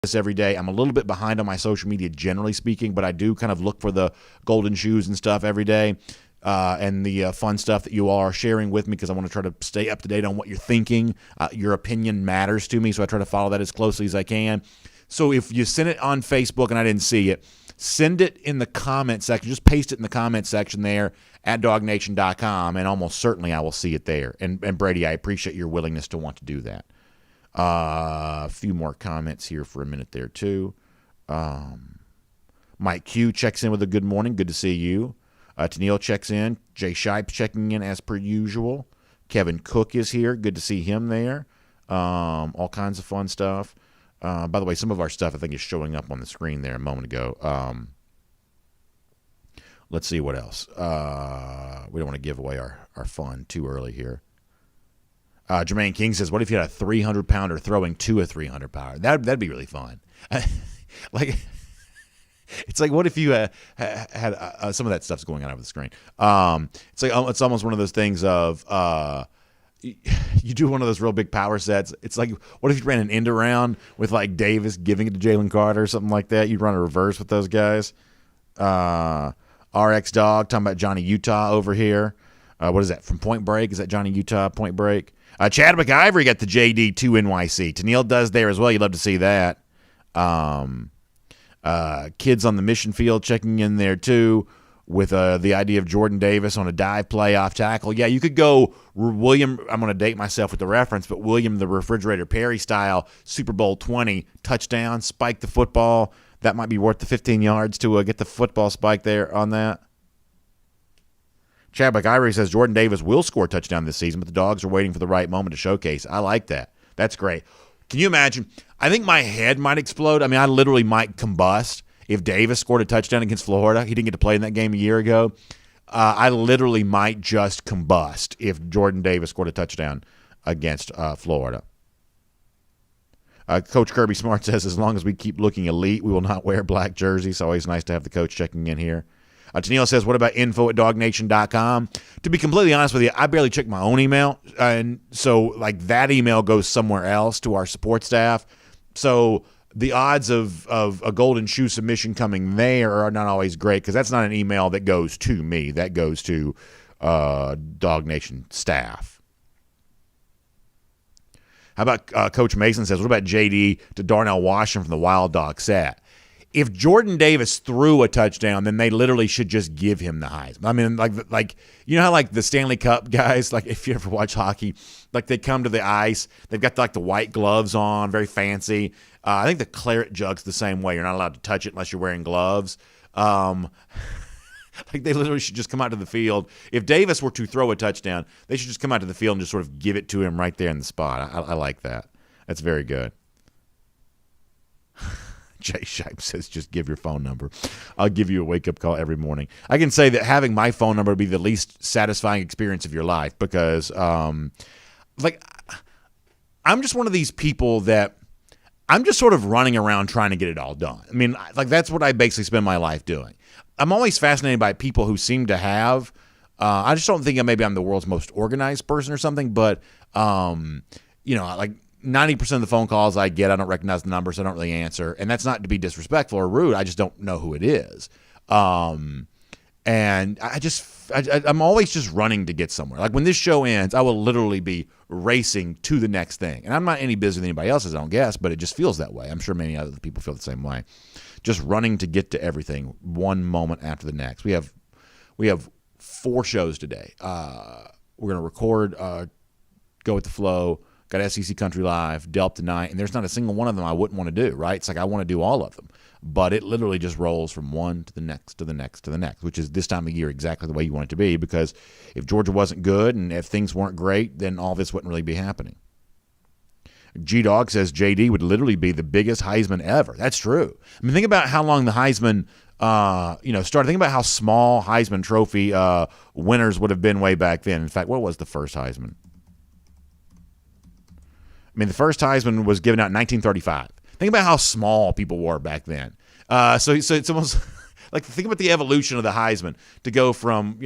this every day. I'm a little bit behind on my social media, generally speaking, but I do kind of look for the golden shoes and stuff every day. And the fun stuff that you all are sharing with me, because I want to try to stay up to date on what you're thinking. Your opinion matters to me, so I try to follow that as closely as I can. So if you send it on Facebook and I didn't see it, send it in the comment section. Just paste it in the comment section there at DawgNation.com, and almost certainly I will see it there. And Brady, I appreciate your willingness to want to do that. A few more comments here for a minute there, too. Mike Q checks in with a good morning. Good to see you. Tennille checks in. Jay Shipe checking in as per usual. Kevin Cook is here. Good to see him there. All kinds of fun stuff. By the way, some of our stuff I think is showing up on the screen there a moment ago. Let's see what else. We don't want to give away our fun too early here. Jermaine King says, what if you had a 300-pounder throwing to a 300-pounder? That'd be really fun. It's like, what if you had some of that stuff's going on over the screen. It's like, it's almost one of those things of you do one of those real big power sets. It's like, what if you ran an end around with like Davis giving it to Jalen Carter or something like that? You'd run a reverse with those guys. RX Dog talking about Johnny Utah over here. What is that, from Point Break? Is that Johnny Utah Point Break? Chadwick Ivory got the JD to NYC. Tennille does there as well. You'd love to see that. Kids on the mission field checking in there too with the idea of Jordan Davis on a dive play off tackle. Yeah, you could go William, I'm going to date myself with the reference, but William the Refrigerator Perry style, Super Bowl 20, touchdown, spike the football. That might be worth the 15 yards to get the football spike there on that. Chadwick Ivory says Jordan Davis will score a touchdown this season, but the Dogs are waiting for the right moment to showcase. I like that. That's great. Can you imagine? I think my head might explode. I mean, I literally might combust if Davis scored a touchdown against Florida. He didn't get to play in that game a year ago. I literally might just combust if Jordan Davis scored a touchdown against Florida. Coach Kirby Smart says, as long as we keep looking elite, we will not wear black jerseys. It's always nice to have the coach checking in here. Tennille says, what about info@DawgNation.com? To be completely honest with you, I barely check my own email. And so, like, that email goes somewhere else to our support staff. So the odds of a golden shoe submission coming there are not always great, because that's not an email that goes to me. That goes to DawgNation staff. How about Coach Mason says, what about JD to Darnell Washington from the Wild Dog set? If Jordan Davis threw a touchdown, then they literally should just give him the Heisman. I mean, like you know how like the Stanley Cup guys, like if you ever watch hockey, like they come to the ice, they've got like the white gloves on, very fancy. I think the claret jug's the same way. You're not allowed to touch it unless you're wearing gloves. Like they literally should just come out to the field. If Davis were to throw a touchdown, they should just come out to the field and just sort of give it to him right there in the spot. I like that. That's very good. Jay Shipe says, just give your phone number. I'll give you a wake-up call every morning. I can say that having my phone number would be the least satisfying experience of your life, because, I'm just one of these people that I'm just sort of running around trying to get it all done. I mean, like, that's what I basically spend my life doing. I'm always fascinated by people who seem to have I just don't think maybe I'm the world's most organized person or something, but, like, 90% of the phone calls I get, I don't recognize the number, so I don't really answer. And that's not to be disrespectful or rude. I just don't know who it is. And I'm always just running to get somewhere. Like when this show ends, I will literally be racing to the next thing. And I'm not any busier than anybody else's, I don't guess, but it just feels that way. I'm sure many other people feel the same way. Just running to get to everything one moment after the next. We have 4 shows today. We're going to record Go With The Flow. Got SEC Country Live, Delp tonight, and there's not a single one of them I wouldn't want to do, right? It's like I want to do all of them. But it literally just rolls from one to the next to the next to the next, which is this time of year exactly the way you want it to be, because if Georgia wasn't good and if things weren't great, then all this wouldn't really be happening. G-Dog says JD would literally be the biggest Heisman ever. That's true. I mean, think about how long the Heisman started. Think about how small Heisman Trophy winners would have been way back then. In fact, what was the first Heisman? I mean, the first Heisman was given out in 1935. Think about how small people were back then. So it's almost like, think about the evolution of the Heisman to go from,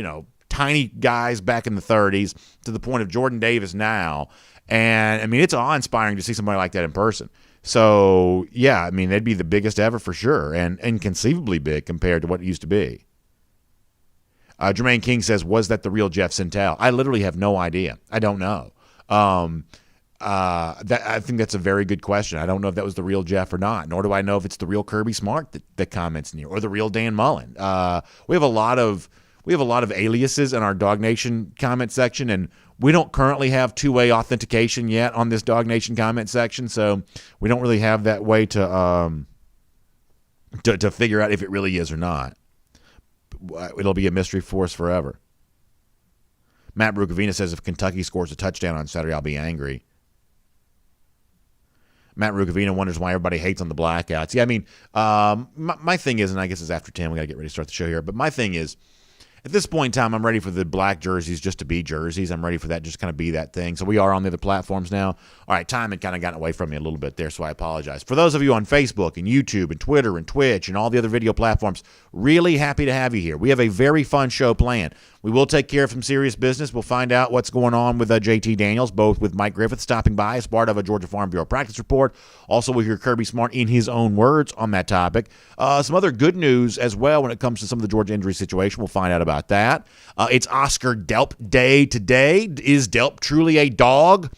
tiny guys back in the 30s to the point of Jordan Davis now. And, I mean, it's awe-inspiring to see somebody like that in person. So, yeah, I mean, they'd be the biggest ever for sure, and inconceivably big compared to what it used to be. Jermaine King says, was that the real Jeff Sentell? I literally have no idea. I don't know. I think that's a very good question. I don't know if that was the real Jeff or not, nor do I know if it's the real Kirby Smart that comments near, or the real Dan Mullen. We have a lot of aliases in our DawgNation comment section, and we don't currently have two-way authentication yet on this DawgNation comment section, so we don't really have that way to figure out if it really is or not. It'll be a mystery for us forever. Matt Brukavina says, if Kentucky scores a touchdown on Saturday, I'll be angry. Matt Rukavina wonders why everybody hates on the blackouts. Yeah, I mean, my thing is, and I guess it's after 10, we got to get ready to start the show here, but my thing is, at this point in time, I'm ready for the black jerseys just to be jerseys. I'm ready for that just kind of be that thing. So we are on the other platforms now. All right, time had kind of gotten away from me a little bit there, so I apologize. For those of you on Facebook and YouTube and Twitter and Twitch and all the other video platforms, really happy to have you here. We have a very fun show planned. We will take care of some serious business. We'll find out what's going on with JT Daniels, both with Mike Griffith stopping by as part of a Georgia Farm Bureau practice report. Also, we'll hear Kirby Smart in his own words on that topic. Some other good news as well when it comes to some of the Georgia injury situation. We'll find out about that. It's Oscar Delp Day today. Is Delp truly a dog?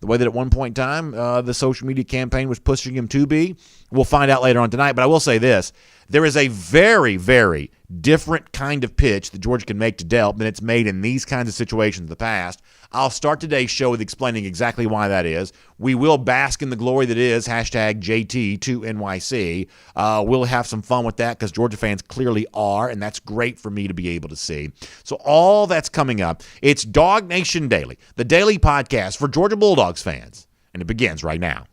The way that at one point in time the social media campaign was pushing him to be. We'll find out later on tonight, but I will say this. There is a very, very different kind of pitch that Georgia can make to Delp than it's made in these kinds of situations in the past. I'll start today's show with explaining exactly why that is. We will bask in the glory that is #JT2NYC. We'll have some fun with that because Georgia fans clearly are, and that's great for me to be able to see. So all that's coming up. It's DawgNation Daily, the daily podcast for Georgia Bulldogs fans, and it begins right now.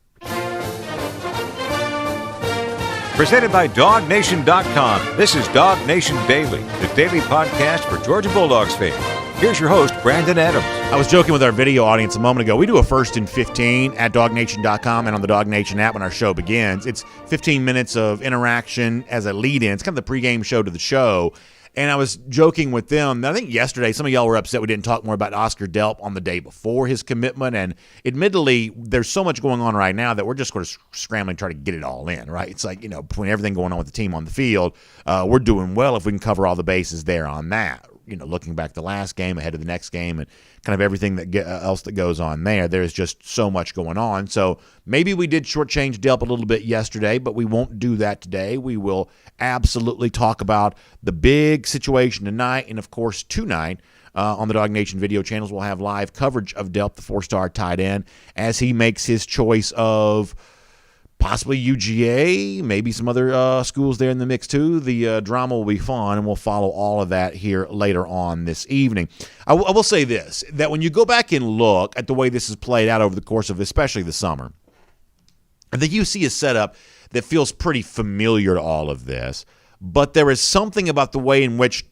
Presented by DawgNation.com. This is DawgNation Daily, the daily podcast for Georgia Bulldogs fans. Here's your host, Brandon Adams. I was joking with our video audience a moment ago. We do a 1st and 15 at DawgNation.com and on the DawgNation app when our show begins. It's 15 minutes of interaction as a lead-in. It's kind of the pregame show to the show. And I was joking with them. I think yesterday some of y'all were upset we didn't talk more about Oscar Delp on the day before his commitment. And admittedly, there's so much going on right now that we're just sort of scrambling to try to get it all in, right? It's like, between everything going on with the team on the field, we're doing well if we can cover all the bases there on that. Looking back the last game, ahead of the next game, and kind of everything else that goes on there. There's just so much going on. So maybe we did shortchange Delp a little bit yesterday, but we won't do that today. We will absolutely talk about the big situation tonight, and of course tonight on the DawgNation video channels, we'll have live coverage of Delp, the 4-star tight end, as he makes his choice of possibly UGA, maybe some other schools there in the mix too. The drama will be fun, and we'll follow all of that here later on this evening. I will say this, that when you go back and look at the way this has played out over the course of especially the summer, I think you see a setup that feels pretty familiar to all of this, but there is something about the way in which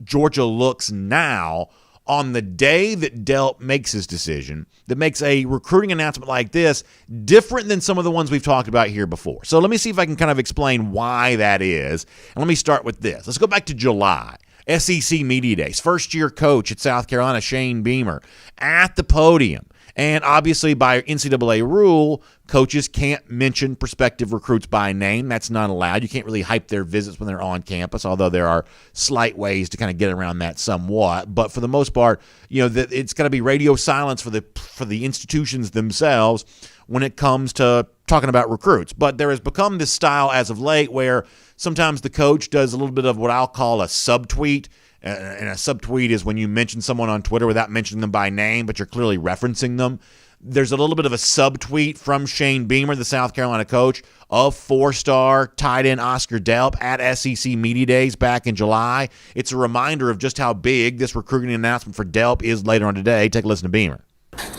Georgia looks now on the day that Delp makes his decision, that makes a recruiting announcement like this different than some of the ones we've talked about here before. So let me see if I can kind of explain why that is. And let me start with this. Let's go back to July. SEC Media Days. First-year coach at South Carolina, Shane Beamer, at the podium. And obviously, by NCAA rule, coaches can't mention prospective recruits by name. That's not allowed. You can't really hype their visits when they're on campus, although there are slight ways to kind of get around that somewhat. But for the most part, it's got to be radio silence for the institutions themselves when it comes to talking about recruits. But there has become this style as of late where sometimes the coach does a little bit of what I'll call a subtweet. And a subtweet is when you mention someone on Twitter without mentioning them by name, but you're clearly referencing them. There's a little bit of a subtweet from Shane Beamer, the South Carolina coach, of 4-star tight end Oscar Delp at SEC Media Days back in July. It's a reminder of just how big this recruiting announcement for Delp is later on today. Take a listen to Beamer.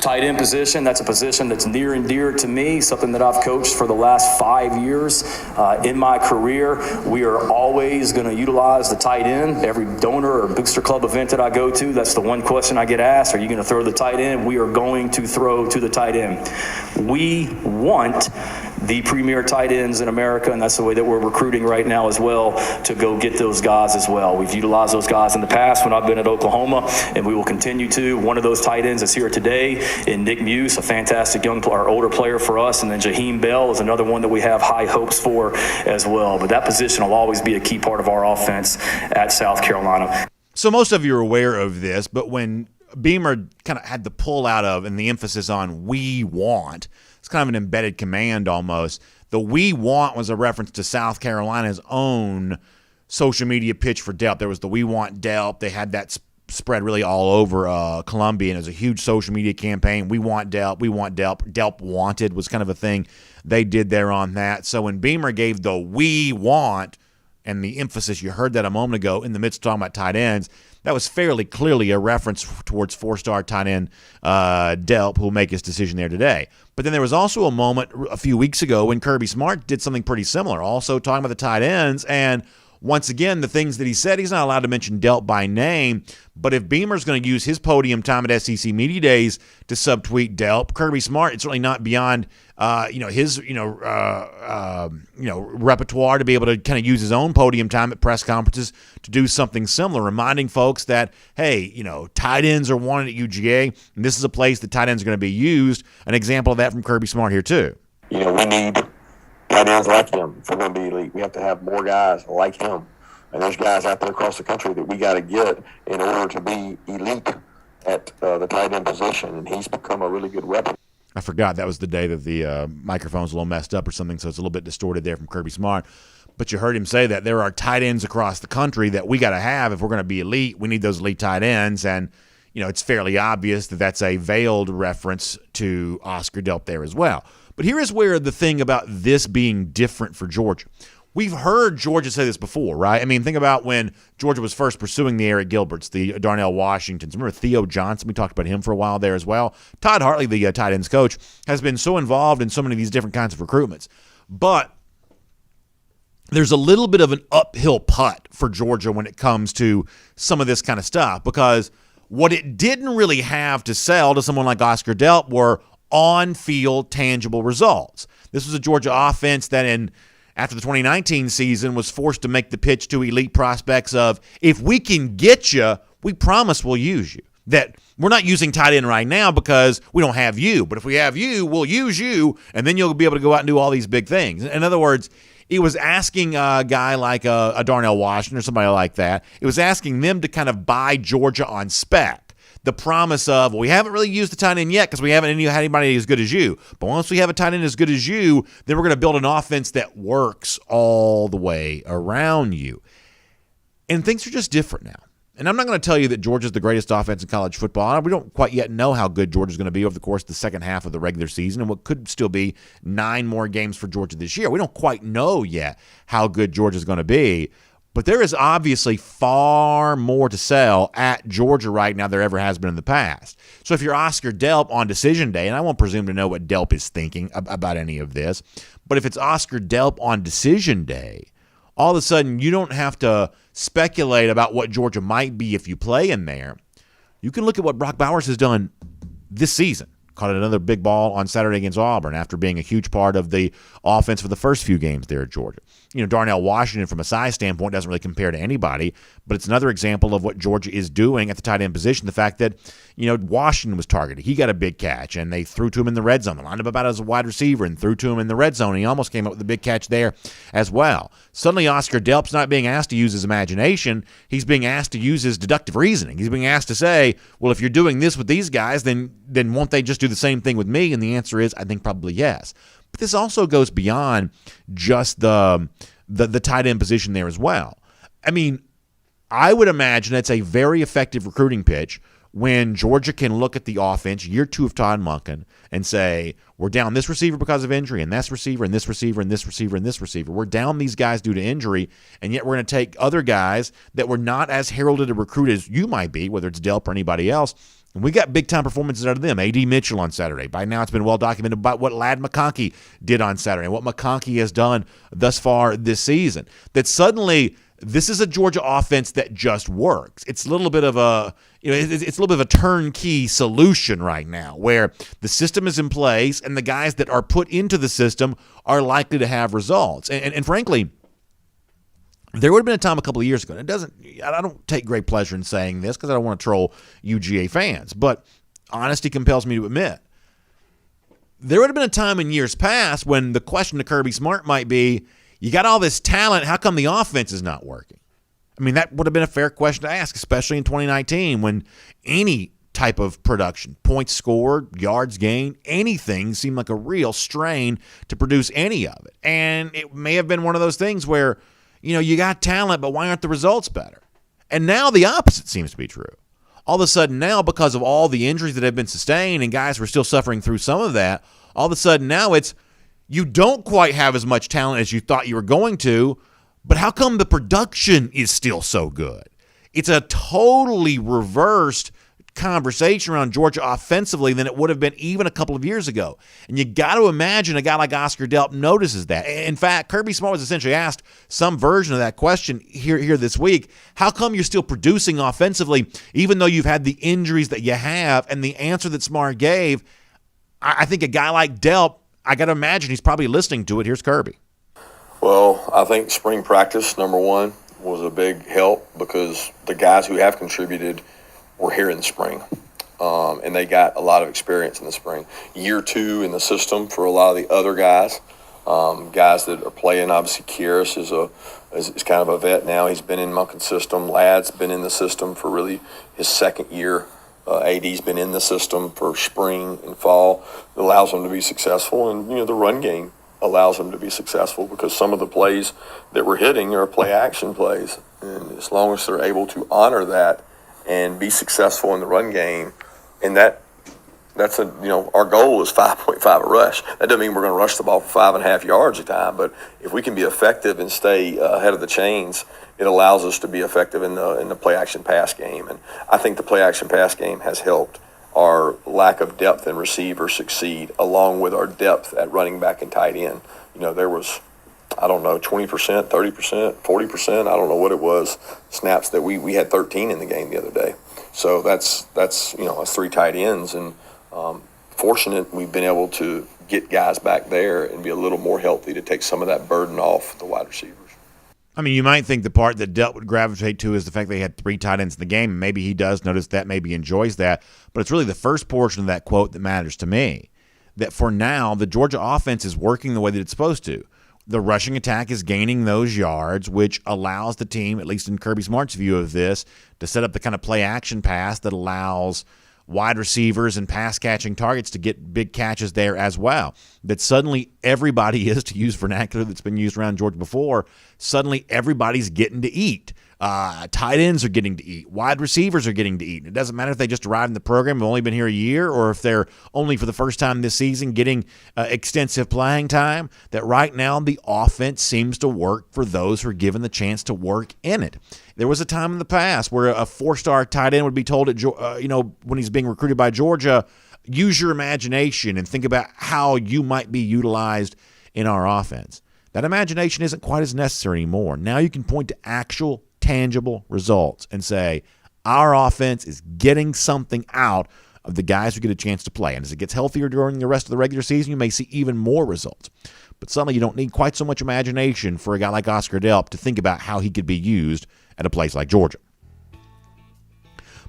Tight end position, that's a position that's near and dear to me, something that I've coached for the last 5 years in my career. We are always going to utilize the tight end. Every donor or booster club event that I go to, that's the one question I get asked, are you going to throw the tight end? We are going to throw to the tight end. We want the premier tight ends in America, and that's the way that we're recruiting right now as well, to go get those guys as well. We've utilized those guys in the past when I've been at Oklahoma, and we will continue to. One of those tight ends is here today in Nick Muse, a fantastic young player, older player for us, and then Jaheim Bell is another one that we have high hopes for as well. But that position will always be a key part of our offense at South Carolina. So most of you are aware of this, but when Beamer kind of had the pull out of and the emphasis on "we want," it's kind of an embedded command almost. The "we want" was a reference to South Carolina's own social media pitch for Delp. There was the "We want Delp." They had that spread really all over Columbia, and it was a huge social media campaign. "We want Delp. We want Delp." Delp wanted was kind of a thing they did there on that. So when Beamer gave the "we want" and the emphasis, you heard that a moment ago in the midst of talking about tight ends, that was fairly clearly a reference towards four-star tight end Delp, who will make his decision there today. But then there was also a moment a few weeks ago when Kirby Smart did something pretty similar, also talking about the tight ends. And once again, the things that he said, he's not allowed to mention Delp by name. But if Beamer's going to use his podium time at SEC Media Days to subtweet Delp, Kirby Smart, it's certainly not beyond his repertoire to be able to kind of use his own podium time at press conferences to do something similar, reminding folks that, hey, tight ends are wanted at UGA, and this is a place that tight ends are going to be used. An example of that from Kirby Smart here too. We need tight ends like him if we're going to be elite. We have to have more guys like him. And there's guys out there across the country that we got to get in order to be elite at the tight end position. And he's become a really good weapon. I forgot that was the day that the microphone's a little messed up or something, so it's a little bit distorted there from Kirby Smart. But you heard him say that there are tight ends across the country that we got to have if we're going to be elite. We need those elite tight ends. And, it's fairly obvious that that's a veiled reference to Oscar Delp there as well. But here is where the thing about this being different for Georgia. We've heard Georgia say this before, right? I mean, think about when Georgia was first pursuing the Eric Gilberts, the Darnell Washingtons. Remember Theo Johnson? We talked about him for a while there as well. Todd Hartley, the tight ends coach, has been so involved in so many of these different kinds of recruitments. But there's a little bit of an uphill putt for Georgia when it comes to some of this kind of stuff, because what it didn't really have to sell to someone like Oscar Delp were on-field tangible results. This was a Georgia offense that after the 2019 season was forced to make the pitch to elite prospects of, if we can get you, we promise we'll use you. That we're not using tight end right now because we don't have you, but if we have you, we'll use you, and then you'll be able to go out and do all these big things. In other words, it was asking a guy like a Darnell Washington or somebody like that, it was asking them to kind of buy Georgia on spec. The promise of, well, we haven't really used the tight end yet because we haven't had anybody as good as you. But once we have a tight end as good as you, then we're going to build an offense that works all the way around you. And things are just different now. And I'm not going to tell you that Georgia's the greatest offense in college football. We don't quite yet know how good Georgia's going to be over the course of the second half of the regular season and what could still be 9 more games for Georgia this year. We don't quite know yet how good Georgia's going to be. But there is obviously far more to sell at Georgia right now than there ever has been in the past. So if you're Oscar Delp on decision day, and I won't presume to know what Delp is thinking about any of this, but if it's Oscar Delp on decision day, all of a sudden you don't have to speculate about what Georgia might be if you play in there. You can look at what Brock Bowers has done this season. Caught another big ball on Saturday against Auburn after being a huge part of the offense for the first few games there at Georgia. Darnell Washington from a size standpoint doesn't really compare to anybody, but it's another example of what Georgia is doing at the tight end position. The fact that, Washington was targeted. He got a big catch, and they threw to him in the red zone. They lined him about as a wide receiver and threw to him in the red zone. And he almost came up with a big catch there as well. Suddenly, Oscar Delp's not being asked to use his imagination. He's being asked to use his deductive reasoning. He's being asked to say, well, if you're doing this with these guys, then won't they just do the same thing with me? And the answer is, I think probably yes. But this also goes beyond just the tight end position there as well. I mean, I would imagine it's a very effective recruiting pitch when Georgia can look at the offense, year 2 of Todd Monken, and say, we're down this receiver because of injury, and this receiver, and this receiver, and this receiver, and this receiver. We're down these guys due to injury, and yet we're going to take other guys that were not as heralded a recruit as you might be, whether it's Delp or anybody else, and we got big-time performances out of them. A.D. Mitchell on Saturday. By now it's been well documented about what Ladd McConkey did on Saturday and what McConkey has done thus far this season. That suddenly this is a Georgia offense that just works. It's a little bit of a, it's a little bit of a turnkey solution right now where the system is in place and the guys that are put into the system are likely to have results. And frankly, there would have been a time a couple of years ago, and I don't take great pleasure in saying this because I don't want to troll UGA fans, but honesty compels me to admit, there would have been a time in years past when the question to Kirby Smart might be, you got all this talent, how come the offense is not working? I mean, that would have been a fair question to ask, especially in 2019 when any type of production, points scored, yards gained, anything seemed like a real strain to produce any of it. And it may have been one of those things where, you got talent, but why aren't the results better? And now the opposite seems to be true. All of a sudden now, because of all the injuries that have been sustained and guys were still suffering through some of that, all of a sudden now it's you don't quite have as much talent as you thought you were going to, but how come the production is still so good? It's a totally reversed conversation around Georgia offensively than it would have been even a couple of years ago. And you got to imagine a guy like Oscar Delp notices that. In fact, Kirby Smart was essentially asked some version of that question here this week. How come you're still producing offensively even though you've had the injuries that you have? And the answer that Smart gave, I think a guy like Delp, I got to imagine he's probably listening to it. Here's Kirby. Well, I think spring practice, number one, was a big help because the guys who have contributed were here in the spring, and they got a lot of experience in the spring. Year two in the system for a lot of the other guys, guys that are playing. Obviously, Kieris is kind of a vet now. He's been in Monken's system. Ladd's been in the system for really his second year. AD's been in the system for spring and fall. It allows them to be successful, and the run game allows them to be successful because some of the plays that we're hitting are play action plays, and as long as they're able to honor that and be successful in the run game, and that's our goal is 5.5 a rush. That doesn't mean we're going to rush the ball for 5.5 yards a time, but if we can be effective and stay ahead of the chains, it allows us to be effective in the play action pass game. And I think the play action pass game has helped our lack of depth in receiver succeed, along with our depth at running back and tight end. There was, 20%, 30%, 40%, I don't know what it was, snaps that we had 13 in the game the other day. So that's 3 tight ends, and fortunate we've been able to get guys back there and be a little more healthy to take some of that burden off the wide receivers. I mean, you might think the part that Delp would gravitate to is the fact they had 3 tight ends in the game. Maybe he does notice that, maybe he enjoys that, but it's really the first portion of that quote that matters to me, that for now, the Georgia offense is working the way that it's supposed to. The rushing attack is gaining those yards, which allows the team, at least in Kirby Smart's view of this, to set up the kind of play-action pass that allows wide receivers and pass-catching targets to get big catches there as well. That suddenly everybody is, to use vernacular that's been used around Georgia before, suddenly everybody's getting to eat. Tight ends are getting to eat. Wide receivers are getting to eat. It doesn't matter if they just arrived in the program, have only been here a year, or if they're only for the first time this season getting extensive playing time, that right now the offense seems to work for those who are given the chance to work in it. There was a time in the past where a 4-star tight end would be told, when he's being recruited by Georgia, use your imagination and think about how you might be utilized in our offense. That imagination isn't quite as necessary anymore. Now you can point to actual tangible results and say, our offense is getting something out of the guys who get a chance to play. And as it gets healthier during the rest of the regular season, you may see even more results. But suddenly you don't need quite so much imagination for a guy like Oscar Delp to think about how he could be used at a place like Georgia.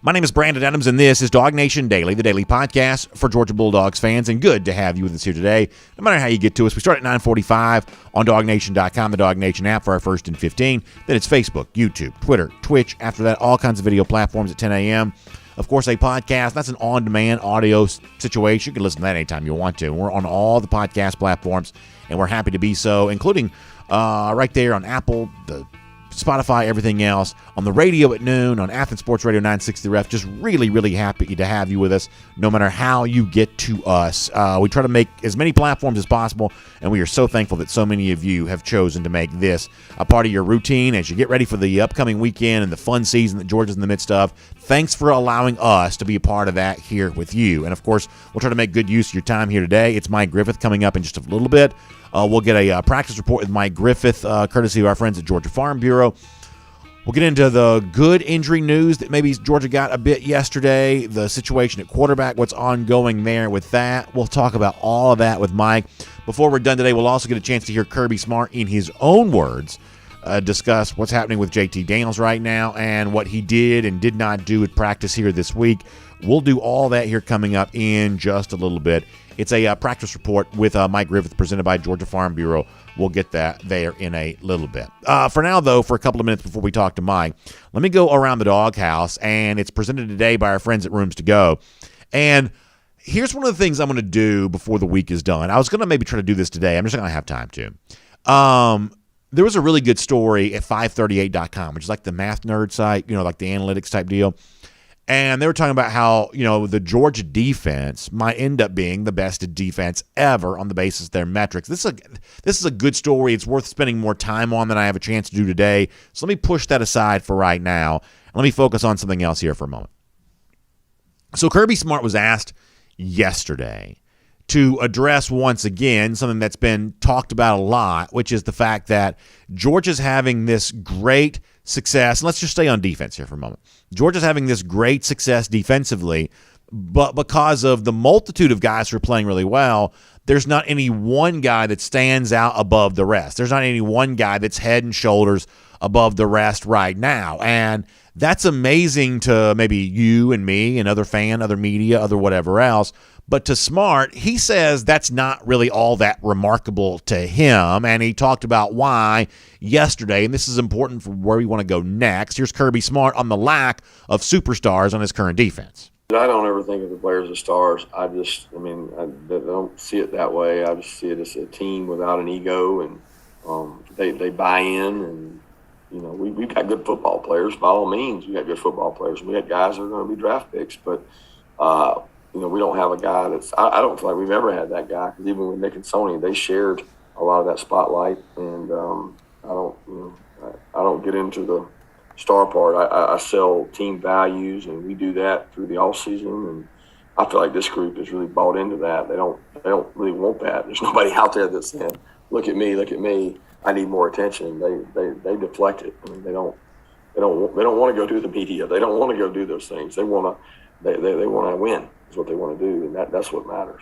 My name is Brandon Adams, and this is DawgNation Daily, the daily podcast for Georgia Bulldogs fans, and good to have you with us here today. No matter how you get to us, we start at 9:45 on DawgNation.com, the DawgNation app for our First and 15. Then it's Facebook, YouTube, Twitter, Twitch. After that, all kinds of video platforms at 10 a.m. Of course, a podcast, that's an on-demand audio situation. You can listen to that anytime you want to. We're on all the podcast platforms, and we're happy to be so, including right there on Apple, the Spotify, everything else, on the radio at noon, on Athens Sports Radio 960 Ref. Just really, really happy to have you with us, no matter how you get to us. We try to make as many platforms as possible, and we are so thankful that so many of you have chosen to make this a part of your routine as you get ready for the upcoming weekend and the fun season that Georgia's in the midst of. Thanks for allowing us to be a part of that here with you. And, of course, we'll try to make good use of your time here today. It's Mike Griffith coming up in just a little bit. We'll get a practice report with Mike Griffith, courtesy of our friends at Georgia Farm Bureau. We'll get into the good injury news that maybe Georgia got a bit yesterday, the situation at quarterback, what's ongoing there with that. We'll talk about all of that with Mike. Before we're done today, we'll also get a chance to hear Kirby Smart in his own words discuss what's happening with JT Daniels right now and what he did and did not do at practice here this week. We'll do all that here coming up in just a little bit. It's a practice report with Mike Griffith presented by Georgia Farm Bureau. We'll get that there in a little bit. For now, though, for a couple of minutes before we talk to Mike, let me go around the doghouse, and it's presented today by our friends at Rooms to Go. And here's one of the things I'm going to do before the week is done. I was going to maybe try to do this today. I'm just not going to have time to. There was a really good story at 538.com, which is like the math nerd site, like the analytics type deal. And they were talking about how, the Georgia defense might end up being the best defense ever on the basis of their metrics. This is a good story. It's worth spending more time on than I have a chance to do today. So let me push that aside for right now. And let me focus on something else here for a moment. So Kirby Smart was asked yesterday to address once again something that's been talked about a lot, which is the fact that Georgia's having this great success. And let's just stay on defense here for a moment. Georgia's having this great success defensively, but because of the multitude of guys who are playing really well, there's not any one guy that stands out above the rest. There's not any one guy that's head and shoulders above the rest right now. And that's amazing to maybe you and me and other media, other whatever else. But to Smart, he says that's not really all that remarkable to him, and he talked about why yesterday, and this is important for where we want to go next. Here's Kirby Smart on the lack of superstars on his current defense. I don't ever think of the players as stars. I don't see it that way. I just see it as a team without an ego, and they buy in, and we've got good football players. By all means, we got good football players. We got guys that are going to be draft picks, but we don't have a guy that's – I don't feel like we've ever had that guy, because even with Nick and Sony, they shared a lot of that spotlight, and I don't get into the star part. I sell team values, and we do that through the off season, and I feel like this group has really bought into that. They don't really want that. There's nobody out there that's saying, look at me, I need more attention. They deflect it. I mean, they don't want to go do the media. They don't want to go do those things. They want to win. Is what they want to do, and that's what matters.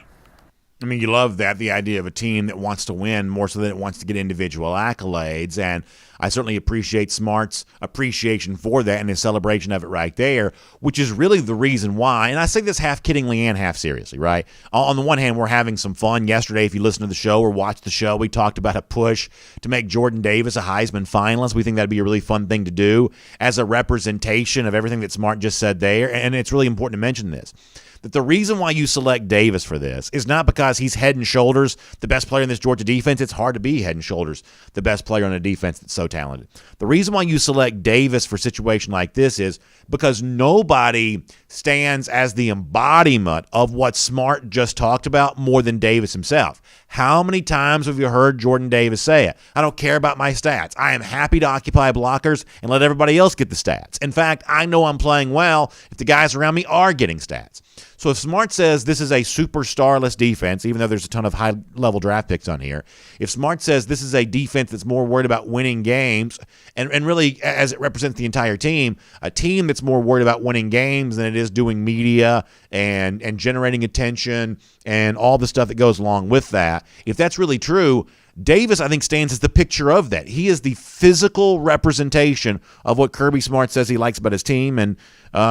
I mean, you love that, the idea of a team that wants to win more so than it wants to get individual accolades, and I certainly appreciate Smart's appreciation for that and his celebration of it right there, which is really the reason why, and I say this half kiddingly and half seriously, right? On the one hand, we're having some fun. Yesterday, if you listen to the show or watch the show, we talked about a push to make Jordan Davis a Heisman finalist. We think that'd be a really fun thing to do as a representation of everything that Smart just said there, and it's really important to mention this. That the reason why you select Davis for this is not because he's head and shoulders the best player in this Georgia defense. It's hard to be head and shoulders the best player on a defense that's so talented. The reason why you select Davis for a situation like this is because nobody stands as the embodiment of what Smart just talked about more than Davis himself. How many times have you heard Jordan Davis say it? I don't care about my stats. I am happy to occupy blockers and let everybody else get the stats. In fact, I know I'm playing well if the guys around me are getting stats. So if Smart says this is a superstarless defense, even though there's a ton of high-level draft picks on here, if Smart says this is a defense that's more worried about winning games, and really as it represents the entire team, a team that's more worried about winning games than it is doing media and generating attention and all the stuff that goes along with that, if that's really true, Davis, I think, stands as the picture of that. He is the physical representation of what Kirby Smart says he likes about his team and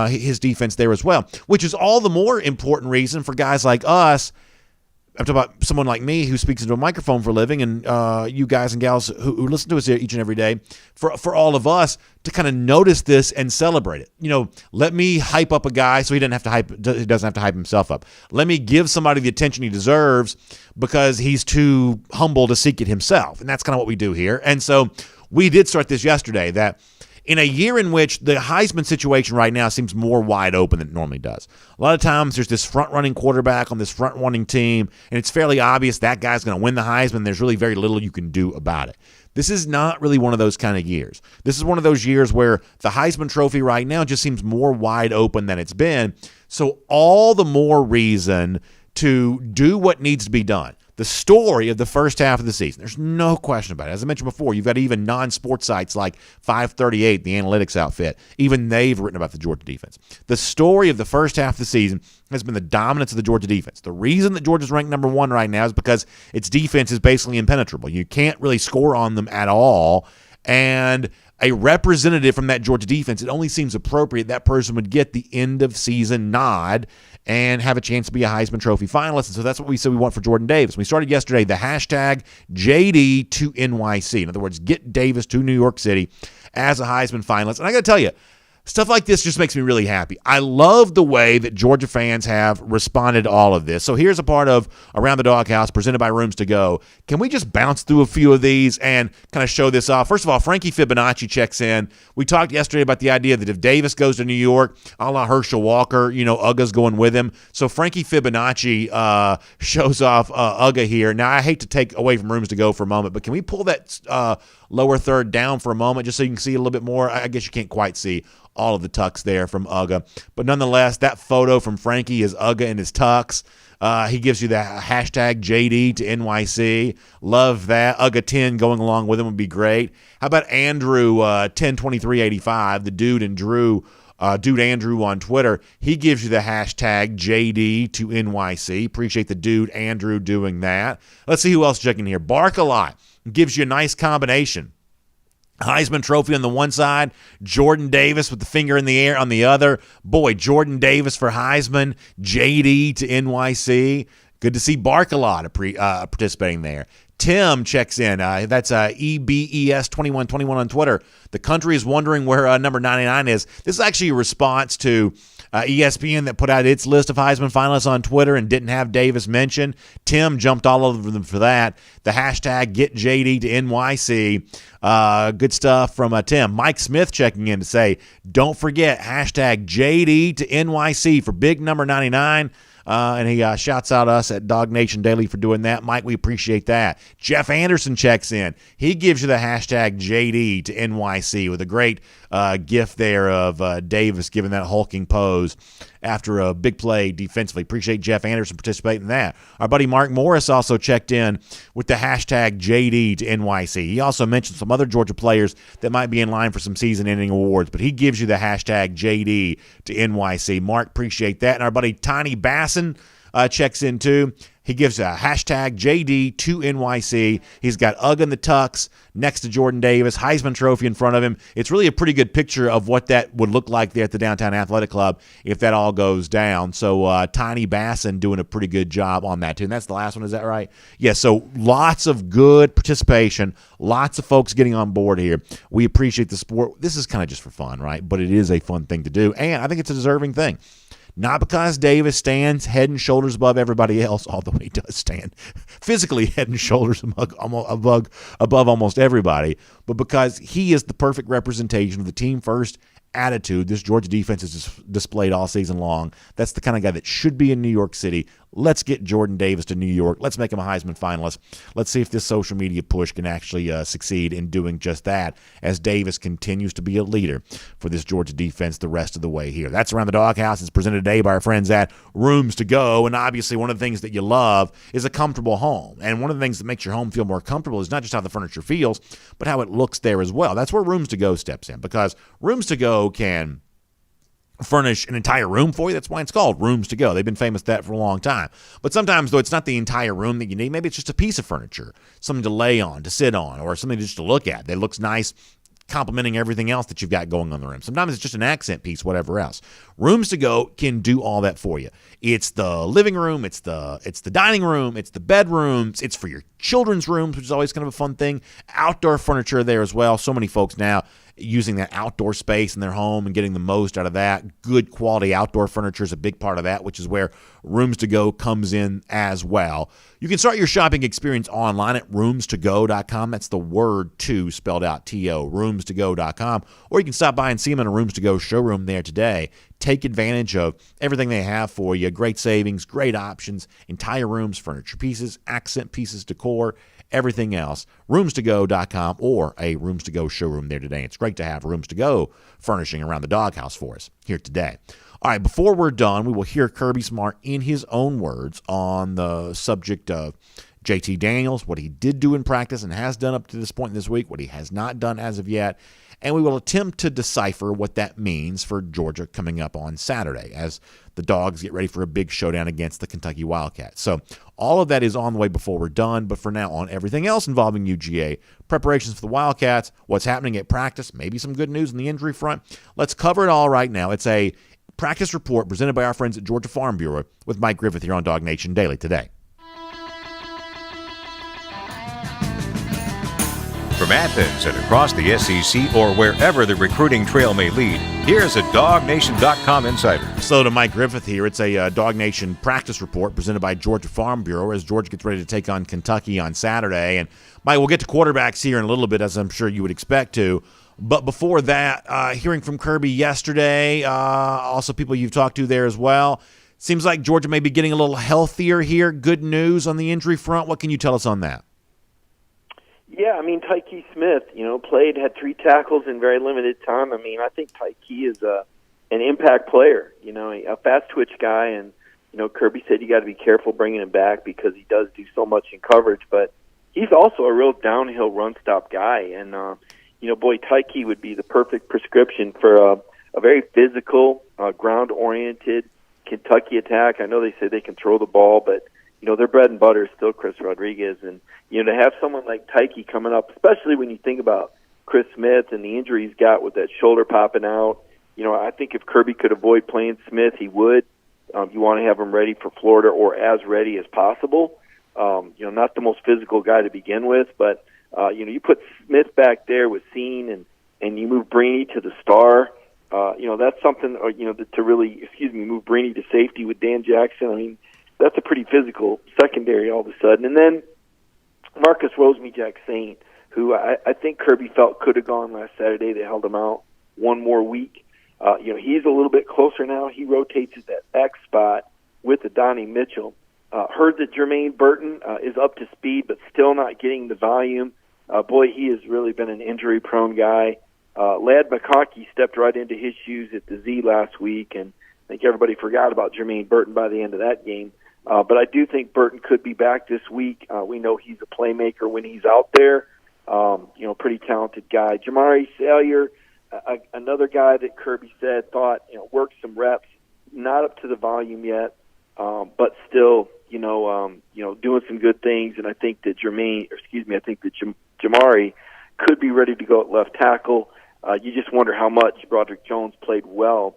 his defense there as well, which is all the more important reason for guys like us. I'm talking about someone like me who speaks into a microphone for a living, and you guys and gals who listen to us each and every day, for all of us to kind of notice this and celebrate it. Let me hype up a guy so he doesn't have to hype himself up. Let me give somebody the attention he deserves because he's too humble to seek it himself, and that's kind of what we do here. And so we did start this yesterday, that in a year in which the Heisman situation right now seems more wide open than it normally does. A lot of times there's this front-running quarterback on this front-running team, and it's fairly obvious that guy's going to win the Heisman. There's really very little you can do about it. This is not really one of those kind of years. This is one of those years where the Heisman Trophy right now just seems more wide open than it's been. So all the more reason to do what needs to be done. the story of the first half of the season. There's no question about it. As I mentioned before, you've got even non-sports sites like 538, the analytics outfit. Even they've written about the Georgia defense. The story of the first half of the season has been the dominance of the Georgia defense. The reason that Georgia's ranked number 1 right now is because its defense is basically impenetrable. You can't really score on them at all. And a representative from that Georgia defense, it only seems appropriate that person would get the end-of-season nod and have a chance to be a Heisman Trophy finalist. And so that's what we said we want for Jordan Davis. We started yesterday the hashtag JD to NYC. In other words, get Davis to New York City as a Heisman finalist. And I got to tell you, stuff like this just makes me really happy. I love the way that Georgia fans have responded to all of this. So here's a part of Around the Doghouse presented by Rooms to Go. Can we just bounce through a few of these and kind of show this off? First of all, Frankie Fibonacci checks in. We talked yesterday about the idea that if Davis goes to New York, a la Herschel Walker, Uga's going with him. So Frankie Fibonacci shows off Uga here. Now, I hate to take away from Rooms to Go for a moment, but can we pull that lower third down for a moment just so you can see a little bit more? I guess you can't quite see all of the tucks there from Uga. But nonetheless, that photo from Frankie is Uga in his tux. He gives you the hashtag JD to NYC. Love that. Uga 10 going along with him would be great. How about Andrew 102385, the dude and Drew, Dude Andrew on Twitter? He gives you the hashtag JD to NYC. Appreciate the dude Andrew doing that. Let's see who else is checking here. Bark a lot gives you a nice combination. Heisman Trophy on the one side, Jordan Davis with the finger in the air on the other. Boy, Jordan Davis for Heisman, JD to NYC. Good to see Bark a lot participating there. Tim checks in. That's EBES2121 on Twitter. The country is wondering where number 99 is. This is actually a response to ESPN that put out its list of Heisman finalists on Twitter and didn't have Davis mentioned. Tim jumped all over them for that. The hashtag GetJD to NYC. Good stuff from Tim. Mike Smith checking in to say, don't forget hashtag JD to NYC for big number 99. And he shouts out us at DawgNation Daily for doing that. Mike, we appreciate that. Jeff Anderson checks in. He gives you the hashtag JD to NYC with a great gif there of Davis giving that hulking pose after a big play defensively. Appreciate Jeff Anderson participating in that. Our buddy Mark Morris also checked in with the hashtag JD to NYC. He also mentioned some other Georgia players that might be in line for some season-ending awards, but he gives you the hashtag JD to NYC. Mark, appreciate that. And our buddy Tiny Basson checks in too. He gives a hashtag JD to NYC. He's got Uga in the tux next to Jordan Davis, Heisman Trophy in front of him. It's really a pretty good picture of what that would look like there at the Downtown Athletic Club if that all goes down. So Tiny Basson doing a pretty good job on that too. And that's the last one, is that right? Yeah, so lots of good participation, lots of folks getting on board here. We appreciate the support. This is kind of just for fun, right? But it is a fun thing to do, and I think it's a deserving thing. Not because Davis stands head and shoulders above everybody else, although he does stand physically head and shoulders above almost everybody, but because he is the perfect representation of the team-first attitude this Georgia defense has displayed all season long. That's the kind of guy that should be in New York City. Let's get Jordan Davis to New York. Let's make him a Heisman finalist. Let's see if this social media push can actually succeed in doing just that as Davis continues to be a leader for this Georgia defense the rest of the way here. That's Around the Doghouse. It's presented today by our friends at Rooms to Go. And obviously one of the things that you love is a comfortable home. And one of the things that makes your home feel more comfortable is not just how the furniture feels, but how it looks there as well. That's where Rooms to Go steps in, because Rooms to Go can furnish an entire room for you. That's why it's called Rooms to Go. They've been famous for that for a long time. But sometimes, though, it's not the entire room that you need. Maybe it's just a piece of furniture, something to lay on, to sit on, or something just to look at that looks nice, complementing everything else that you've got going on in the room. Sometimes it's just an accent piece, whatever else. Rooms to Go can do all that for you. It's the living room, it's the dining room, it's the bedrooms, it's for your children's rooms, which is always kind of a fun thing. Outdoor furniture there as well. So many folks now using that outdoor space in their home and getting the most out of that. Good quality outdoor furniture is a big part of that, which is where Rooms to Go comes in as well. You can start your shopping experience online at roomstogo.com. That's the word two spelled out T-O, roomstogo.com. Or you can stop by and see them in a Rooms to Go showroom there today. Take advantage of everything they have for you. Great savings, great options, entire rooms, furniture pieces, accent pieces, decor, everything else. Roomstogo.com or a Rooms to Go showroom there today. It's great to have Rooms to Go furnishing Around the Doghouse for us here today. All right, before we're done, we will hear Kirby Smart in his own words on the subject of JT Daniels, what he did do in practice and has done up to this point in this week, what he has not done as of yet, and we will attempt to decipher what that means for Georgia coming up on Saturday as the Dogs get ready for a big showdown against the Kentucky Wildcats. So all of that is on the way before we're done, but for now on everything else involving UGA, preparations for the Wildcats, what's happening at practice, maybe some good news on the injury front. Let's cover it all right now. It's a practice report presented by our friends at Georgia Farm Bureau with Mike Griffith here on DawgNation Daily today. From Athens and across the SEC or wherever the recruiting trail may lead, here's a DawgNation.com insider. So to Mike Griffith here, it's a DawgNation practice report presented by Georgia Farm Bureau as Georgia gets ready to take on Kentucky on Saturday. And Mike, we'll get to quarterbacks here in a little bit, as I'm sure you would expect to. But before that, hearing from Kirby yesterday, also people you've talked to there as well, seems like Georgia may be getting a little healthier here. Good news on the injury front. What can you tell us on that? Yeah, I mean, Tyke Smith, had 3 tackles in very limited time. I mean, I think Tyke is an impact player, a fast twitch guy. And, Kirby said you got to be careful bringing him back because he does do so much in coverage. But he's also a real downhill run-stop guy. And, Tyke would be the perfect prescription for a very physical, ground-oriented Kentucky attack. I know they say they can throw the ball, but, their bread and butter is still Chris Rodriguez. And, to have someone like Tyke coming up, especially when you think about Chris Smith and the injury he's got with that shoulder popping out, I think if Kirby could avoid playing Smith, he would. You want to have him ready for Florida or as ready as possible. Not the most physical guy to begin with, but, you put Smith back there with Scene and you move Brini to the star. That's something, to really, move Brini to safety with Dan Jackson. I mean, that's a pretty physical secondary all of a sudden. And then Marcus Rosemy-Jacksaint, who I think Kirby felt could have gone last Saturday. They held him out one more week. He's a little bit closer now. He rotates at that X spot with Adonai Mitchell. Heard that Jermaine Burton is up to speed, but still not getting the volume. He has really been an injury-prone guy. Ladd McConkey stepped right into his shoes at the Z last week, and I think everybody forgot about Jermaine Burton by the end of that game. But I do think Burton could be back this week. We know he's a playmaker when he's out there. Pretty talented guy. Jamari Salyer, another guy that Kirby said thought, worked some reps, not up to the volume yet, but still, doing some good things. And I think that Jamari could be ready to go at left tackle. You just wonder how much Broderick Jones played well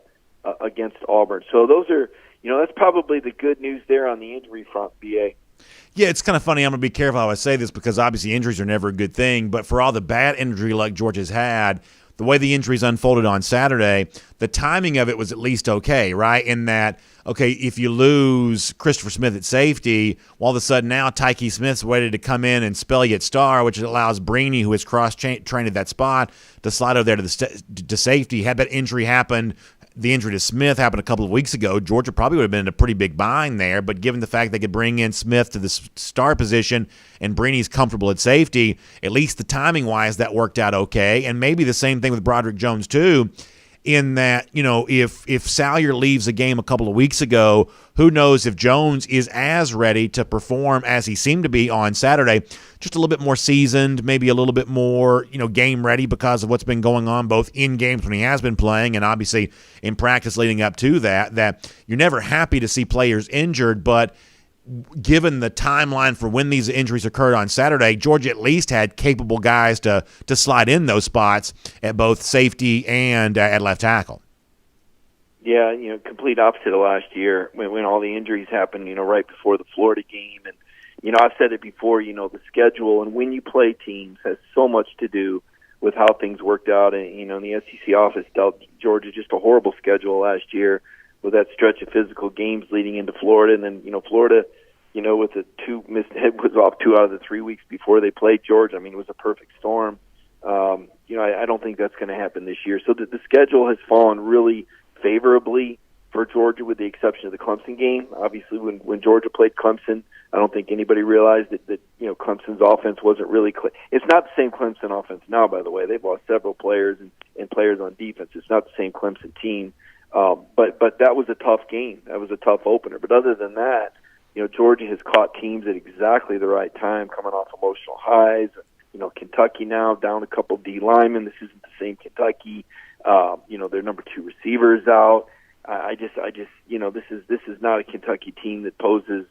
against Auburn. So those are, that's probably the good news there on the injury front, BA. Yeah, it's kind of funny. I'm going to be careful how I say this because obviously injuries are never a good thing. But for all the bad injury luck Georgia's had, the way the injuries unfolded on Saturday, the timing of it was at least okay, right? In that, if you lose Christopher Smith at safety, all of a sudden now Tyke Smith's ready to come in and spell you at star, which allows Brini, who is cross-trained at that spot, to slide over there to safety. Had that injury happened, the injury to Smith happened a couple of weeks ago, Georgia probably would have been in a pretty big bind there, but given the fact they could bring in Smith to the star position and Brini's comfortable at safety, at least the timing-wise, that worked out okay. And maybe the same thing with Broderick Jones, too, in that, if Salyer leaves a game a couple of weeks ago, who knows if Jones is as ready to perform as he seemed to be on Saturday, just a little bit more seasoned, maybe a little bit more, game ready because of what's been going on both in games when he has been playing and obviously in practice leading up to that you're never happy to see players injured, but given the timeline for when these injuries occurred on Saturday, Georgia at least had capable guys to slide in those spots at both safety and at left tackle. Yeah, complete opposite of last year when all the injuries happened, right before the Florida game. And, I've said it before, the schedule and when you play teams has so much to do with how things worked out. And, the SEC office dealt Georgia just a horrible schedule last year with that stretch of physical games leading into Florida. And then, Florida, with the 2 missed was off 2 out of the 3 weeks before they played Georgia. I mean, it was a perfect storm. I don't think that's going to happen this year. So the schedule has fallen really favorably for Georgia with the exception of the Clemson game. Obviously, when Georgia played Clemson, I don't think anybody realized that Clemson's offense wasn't really it's not the same Clemson offense now, by the way. They've lost several players and players on defense. It's not the same Clemson team. But that was a tough game. That was a tough opener. But other than that, Georgia has caught teams at exactly the right time, coming off emotional highs. Kentucky now down a couple D linemen. This isn't the same Kentucky. Their number 2 receiver is out. This is not a Kentucky team that poses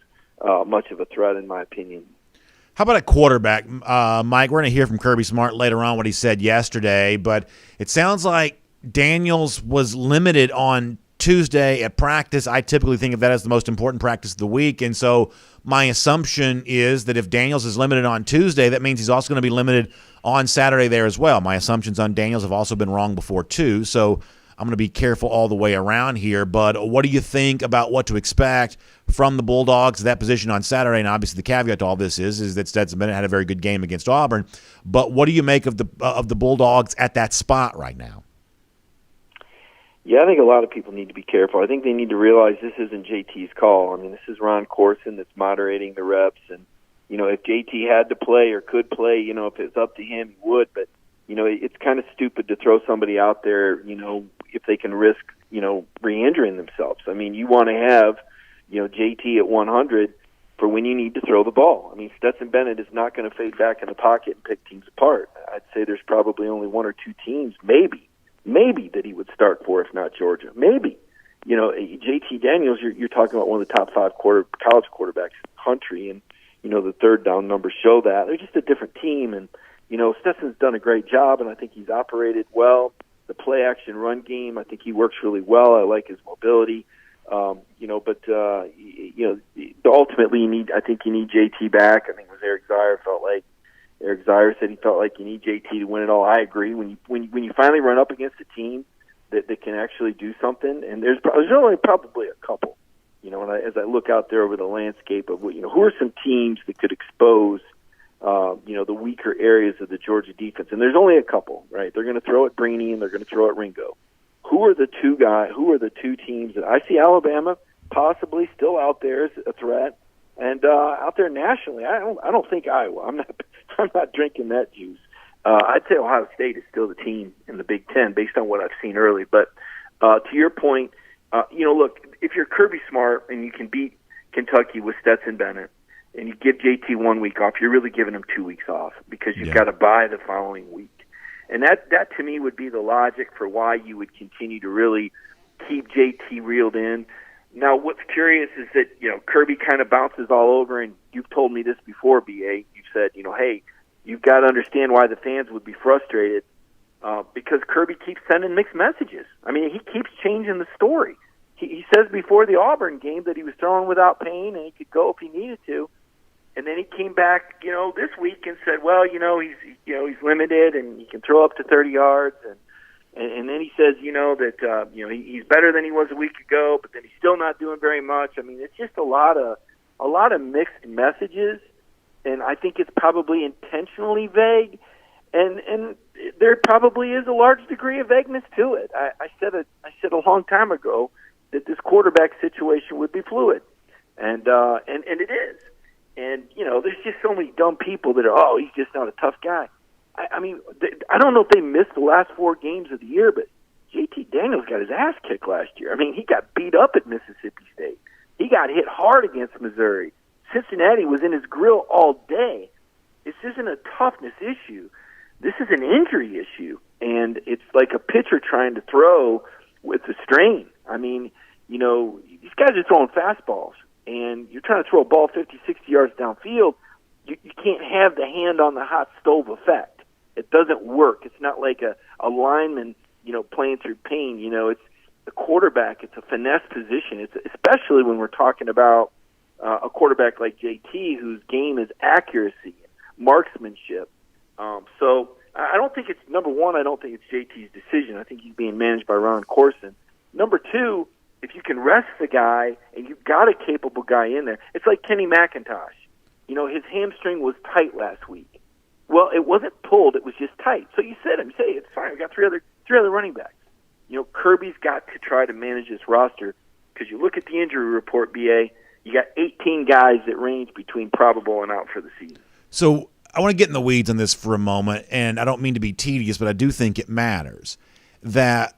much of a threat, in my opinion. How about a quarterback? Mike, we're going to hear from Kirby Smart later on what he said yesterday, but it sounds like Daniels was limited on Tuesday at practice. I typically think of that as the most important practice of the week, and so my assumption is that if Daniels is limited on Tuesday, that means he's also going to be limited on Saturday there as well. My assumptions on Daniels have also been wrong before too, so I'm going to be careful all the way around here. But what do you think about what to expect from the Bulldogs at that position on Saturday? And obviously the caveat to all this is that Stetson Bennett had a very good game against Auburn. But what do you make of the Bulldogs at that spot right now? Yeah, I think a lot of people need to be careful. I think they need to realize this isn't JT's call. I mean, this is Ron Corson that's moderating the reps. And, if JT had to play or could play, if it's up to him, he would. But, it's kind of stupid to throw somebody out there, if they can risk, re-injuring themselves. I mean, you want to have, JT at 100 for when you need to throw the ball. I mean, Stetson Bennett is not going to fade back in the pocket and pick teams apart. I'd say there's probably only 1 or 2 teams, maybe that he would start for, if not Georgia. Maybe. JT Daniels, you're talking about one of the top 5 college quarterbacks in the country, and, the third down numbers show that. They're just a different team, and, Stetson's done a great job, and I think he's operated well. The play-action run game, I think he works really well. I like his mobility. Ultimately, I think you need JT back. I think it was Eric Zier said he felt like you need JT to win it all. I agree. When you finally run up against a team that can actually do something, and there's only probably a couple. As I look out there over the landscape of who are some teams that could expose the weaker areas of the Georgia defense, and there's only a couple, right? They're going to throw at Brini and they're going to throw at Ringo. Who are the two teams that I see Alabama possibly still out there as a threat, and out there nationally? I don't think Iowa. I'm not drinking that juice. I'd say Ohio State is still the team in the Big Ten based on what I've seen early. But to your point, look, if you're Kirby Smart and you can beat Kentucky with Stetson Bennett, and you give JT 1 week off, you're really giving him 2 weeks off because you've got to bye the following week. And that to me would be the logic for why you would continue to really keep JT reeled in. Now, what's curious is that, Kirby kind of bounces all over, and you've told me this before, BA. You've said, hey, you've got to understand why the fans would be frustrated because Kirby keeps sending mixed messages. I mean, he keeps changing the story. He says before the Auburn game that he was throwing without pain and he could go if he needed to. And then he came back, this week and said, well, he's limited and he can throw up to 30 yards. And then he says, that, he's better than he was a week ago, but then he's still not doing very much. I mean, it's just a lot of mixed messages. And I think it's probably intentionally vague. And there probably is a large degree of vagueness to it. I said a long time ago that this quarterback situation would be fluid. And it is. And, there's just so many dumb people that are, he's just not a tough guy. I mean, I don't know if they missed the last 4 games of the year, but JT Daniels got his ass kicked last year. I mean, he got beat up at Mississippi State. He got hit hard against Missouri. Cincinnati was in his grill all day. This isn't a toughness issue. This is an injury issue. And it's like a pitcher trying to throw with a strain. I mean, these guys are throwing fastballs. And you're trying to throw a ball 50, 60 yards downfield, you can't have the hand on the hot stove effect. It doesn't work. It's not like a lineman, playing through pain. It's the quarterback. It's a finesse position. It's especially when we're talking about a quarterback like JT, whose game is accuracy, marksmanship. So I don't think it's, number one, I don't think it's JT's decision. I think he's being managed by Ron Corson. Number two, if you can rest the guy and you've got a capable guy in there, it's like Kenny McIntosh. His hamstring was tight last week. Well, it wasn't pulled; it was just tight. So you sit him, you say it's fine. We got three other running backs. Kirby's got to try to manage this roster because you look at the injury report, BA. You got 18 guys that range between probable and out for the season. So I want to get in the weeds on this for a moment, and I don't mean to be tedious, but I do think it matters that.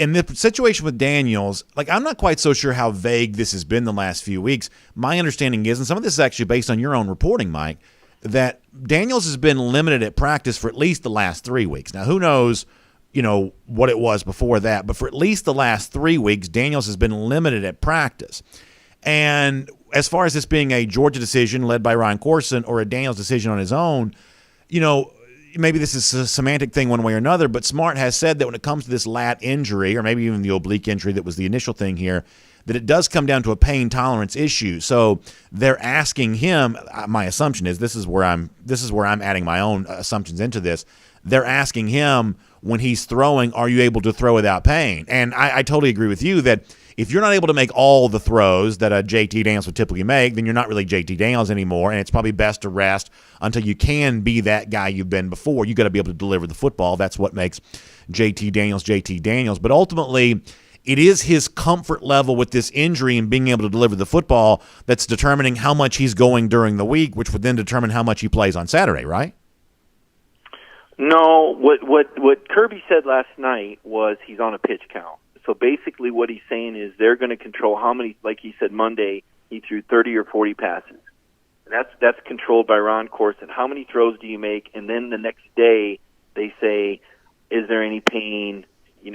in the situation with Daniels, like, I'm not quite so sure how vague this has been the last few weeks. My understanding is, and some of this is actually based on your own reporting, Mike, that Daniels has been limited at practice for at least the last 3 weeks. Now, who knows, what it was before that, but for at least the last 3 weeks, Daniels has been limited at practice. And as far as this being a Georgia decision led by Ryan Corson or a Daniels decision on his own, maybe this is a semantic thing one way or another, but Smart has said that when it comes to this lat injury, or maybe even the oblique injury that was the initial thing here, that it does come down to a pain tolerance issue. So they're asking him, my assumption is, this is where I'm adding my own assumptions into this. They're asking him, when he's throwing, are you able to throw without pain? And I totally agree with you that if you're not able to make all the throws that a JT Daniels would typically make, then you're not really JT Daniels anymore, and it's probably best to rest until you can be that guy you've been before. You got to be able to deliver the football. That's what makes JT Daniels. But ultimately, it is his comfort level with this injury and being able to deliver the football that's determining how much he's going during the week, which would then determine how much he plays on Saturday, right? No, what Kirby said last night was he's on a pitch count. So basically what he's saying is they're going to control how many, like he said Monday, he threw 30 or 40 passes. That's controlled by Ron Corson. How many throws do you make? And then the next day they say, is there any pain? Is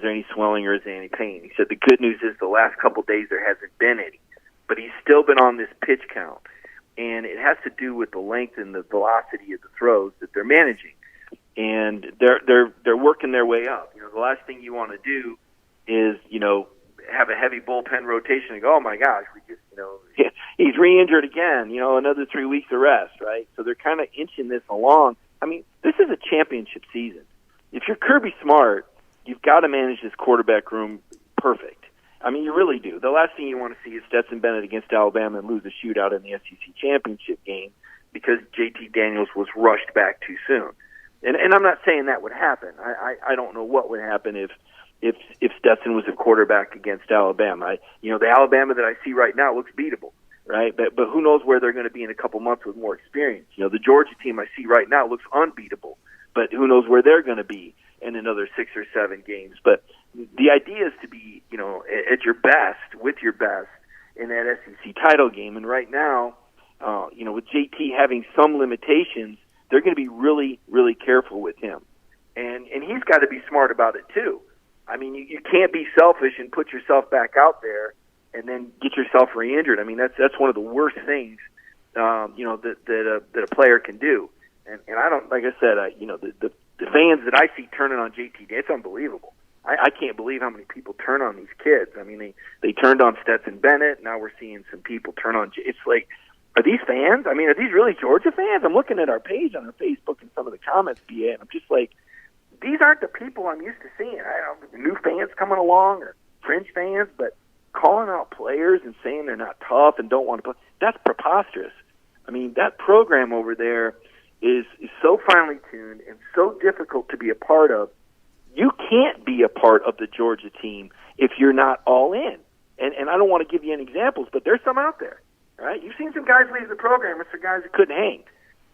there any swelling or is there any pain? He said the good news is the last couple of days there hasn't been any. But he's still been on this pitch count. And it has to do with the length and the velocity of the throws that they're managing. And they're working their way up. The last thing you want to do is, have a heavy bullpen rotation and go, oh my gosh, we just, he's re-injured again, another 3 weeks of rest, right? So they're kind of inching this along. I mean, this is a championship season. If you're Kirby Smart, you've got to manage this quarterback room perfect. I mean, you really do. The last thing you want to see is Stetson Bennett against Alabama and lose a shootout in the SEC championship game because JT Daniels was rushed back too soon. And I'm not saying that would happen. I don't know what would happen if Stetson was a quarterback against Alabama. The Alabama that I see right now looks beatable, right? But who knows where they're going to be in a couple months with more experience. The Georgia team I see right now looks unbeatable, but who knows where they're going to be in another 6 or 7 games. But the idea is to be, at your best, with your best in that SEC title game. And right now, with JT having some limitations, they're going to be really, really careful with him. And he's got to be smart about it, too. I mean, you can't be selfish and put yourself back out there and then get yourself re-injured. I mean, that's one of the worst things, that a player can do. And I don't, like I said, the fans that I see turning on JT, it's unbelievable. I can't believe how many people turn on these kids. I mean, they turned on Stetson Bennett. Now we're seeing some people turn on. It's like, are these fans? I mean, are these really Georgia fans? I'm looking at our page on our Facebook and some of the comments, BA, and I'm just like, these aren't the people I'm used to seeing. I don't know, new fans coming along or fringe fans, but calling out players and saying they're not tough and don't want to play, that's preposterous. I mean, that program over there is so finely tuned and so difficult to be a part of. You can't be a part of the Georgia team if you're not all in. And I don't want to give you any examples, but there's some out there. Right? You've seen some guys leave the program. It's the guys that couldn't hang.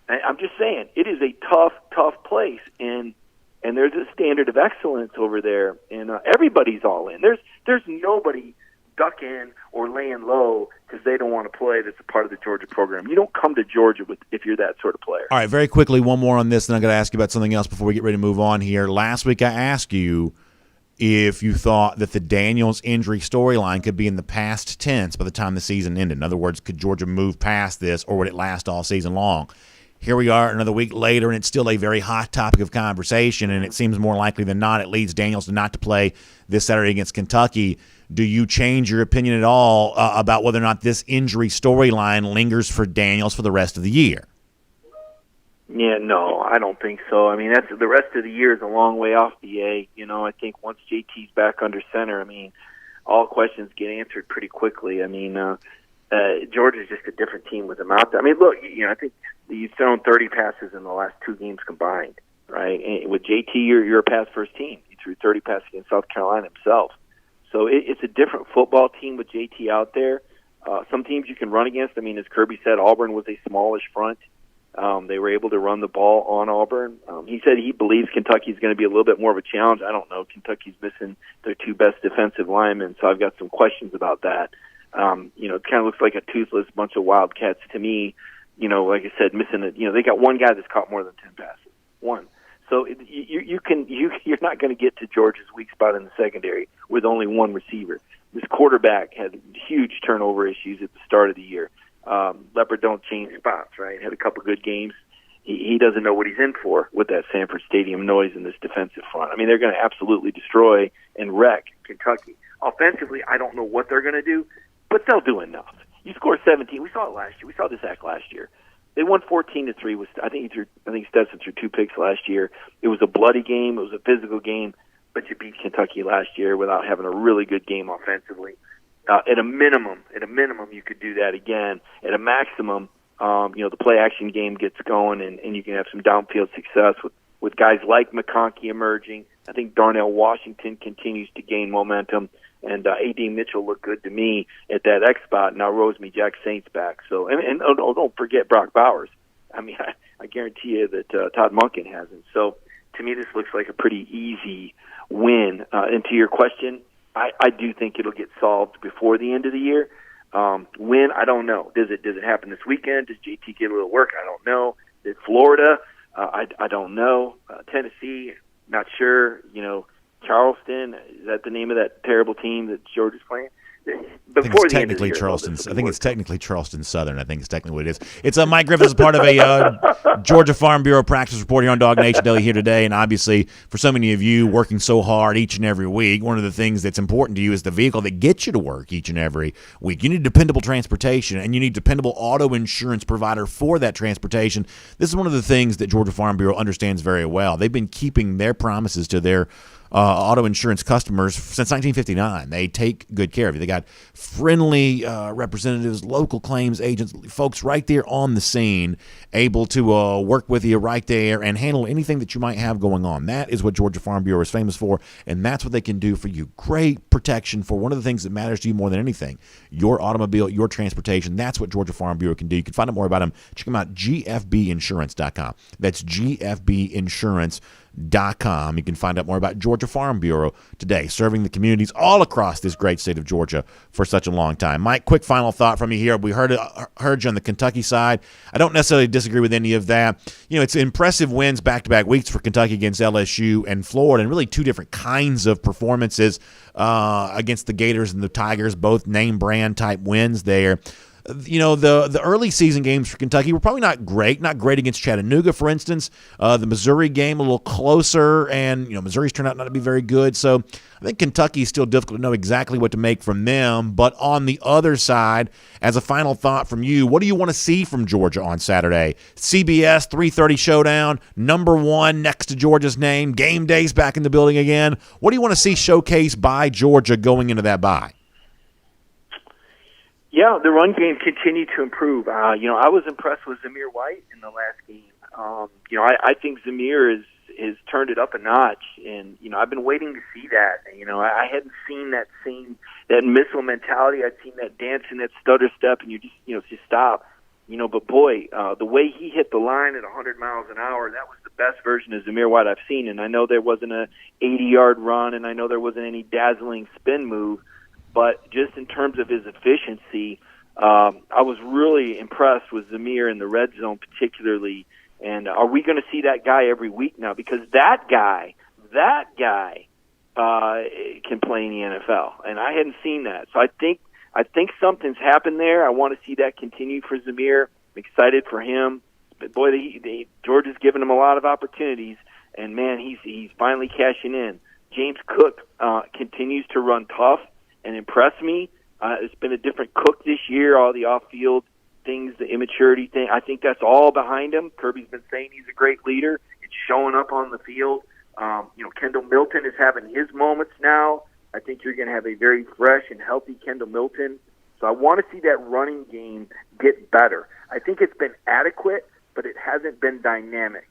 I'm just saying, it is a tough place, and there's a standard of excellence over there, and everybody's all in. There's nobody ducking or laying low because they don't want to play that's a part of the Georgia program. You don't come to Georgia if you're that sort of player. All right, very quickly, one more on this, and I'm going to ask you about something else before we get ready to move on here. Last week I asked you if you thought that the Daniels injury storyline could be in the past tense by the time the season ended. In other words, could Georgia move past this, or would it last all season long? Here we are another week later, and it's still a very hot topic of conversation, and it seems more likely than not it leads Daniels not to play this Saturday against Kentucky. Do you change your opinion at all about whether or not this injury storyline lingers for Daniels for the rest of the year? Yeah, no, I don't think so. I mean, that's the rest of the year is a long way off, BA. I think once JT's back under center, I mean, all questions get answered pretty quickly. I mean, Georgia's just a different team with him out there. I mean, look, I think you've thrown 30 passes in the last 2 games combined, right? And with JT, you're a pass-first team. He threw 30 passes against South Carolina himself. So it's a different football team with JT out there. Some teams you can run against. I mean, as Kirby said, Auburn was a smallish front. They were able to run the ball on Auburn. He said he believes Kentucky's going to be a little bit more of a challenge. I don't know. Kentucky's missing their two best defensive linemen, so I've got some questions about that. It kind of looks like a toothless bunch of Wildcats to me. Like I said, missing it. They got one guy that's caught more than 10 passes. One. So you're not going to get to Georgia's weak spot in the secondary with only one receiver. This quarterback had huge turnover issues at the start of the year. Leopard don't change spots, right? Had a couple good games. He doesn't know what he's in for with that Sanford Stadium noise in this defensive front. I mean, they're going to absolutely destroy and wreck Kentucky. Offensively, I don't know what they're going to do, but they'll do enough. You score 17. We saw it last year. We saw this act last year. They won 14-3. I think Stetson threw 2 picks last year. It was a bloody game. It was a physical game, but you beat Kentucky last year without having a really good game offensively. At a minimum, you could do that again. At a maximum, the play-action game gets going, and you can have some downfield success with guys like McConkey emerging. I think Darnell Washington continues to gain momentum, and A.D. Mitchell looked good to me at that X spot. Now Rosemy Jack Saint's back. So, and don't forget Brock Bowers. I mean, I guarantee you that Todd Monken hasn't. So, to me, this looks like a pretty easy win. And to your question, I do think it'll get solved before the end of the year. When, I don't know. Does it happen this weekend? Does JT get a little work? I don't know. Did Florida? I don't know. Tennessee, not sure. Charleston, is that the name of that terrible team that Georgia's playing? I think it's technically Charleston. I think it's technically Charleston Southern. I think it's technically what it is. It's Mike Griffiths is part of a Georgia Farm Bureau practice report here on DawgNation Daily here today. And obviously, for so many of you working so hard each and every week, one of the things that's important to you is the vehicle that gets you to work each and every week. You need dependable transportation, and you need dependable auto insurance provider for that transportation. This is one of the things that Georgia Farm Bureau understands very well. They've been keeping their promises to their auto insurance customers since 1959. They take good care of you. They got friendly representatives, local claims agents, folks right there on the scene, able to work with you right there and handle anything that you might have going on. That is what Georgia Farm Bureau is famous for, and that's what they can do for you. Great protection for one of the things that matters to you more than anything, your automobile, your transportation. That's what Georgia Farm Bureau can do. You can find out more about them. Check them out, gfbinsurance.com. That's gfbinsurance.com. You can find out more about Georgia Farm Bureau today, serving the communities all across this great state of Georgia for such a long time. Mike, quick final thought from you here. We heard you on the Kentucky side. I don't necessarily disagree with any of that. It's impressive wins back-to-back weeks for Kentucky against LSU and Florida, and really two different kinds of performances against the Gators and the Tigers, both name-brand type wins there. The early season games for Kentucky were probably not great against Chattanooga, for instance. The Missouri game a little closer, and Missouri's turned out not to be very good. So I think Kentucky is still difficult to know exactly what to make from them. But on the other side, as a final thought from you, what do you want to see from Georgia on Saturday? CBS 3:30 showdown, number 1 next to Georgia's name. Game day's back in the building again. What do you want to see showcased by Georgia going into that bye? Yeah, the run game continued to improve. I was impressed with Zamir White in the last game. I think Zamir has turned it up a notch, and I've been waiting to see that. I hadn't seen that missile mentality. I'd seen that dance and that stutter step, and you just stop. But boy, the way he hit the line at 100 miles an hour, that was the best version of Zamir White I've seen. And I know there wasn't a 80-yard run, and I know there wasn't any dazzling spin move. But just in terms of his efficiency, I was really impressed with Zamir in the red zone particularly. And are we going to see that guy every week now? Because that guy can play in the NFL, and I hadn't seen that. So I think something's happened there. I want to see that continue for Zamir. I'm excited for him. But boy, Georgia's given him a lot of opportunities, and man, he's finally cashing in. James Cook continues to run tough and impress me. It's been a different Cook this year, all the off-field things, the immaturity thing. I think that's all behind him. Kirby's been saying he's a great leader. It's showing up on the field. Kendall Milton is having his moments now. I think you're going to have a very fresh and healthy Kendall Milton. So I want to see that running game get better. I think it's been adequate, but it hasn't been dynamic.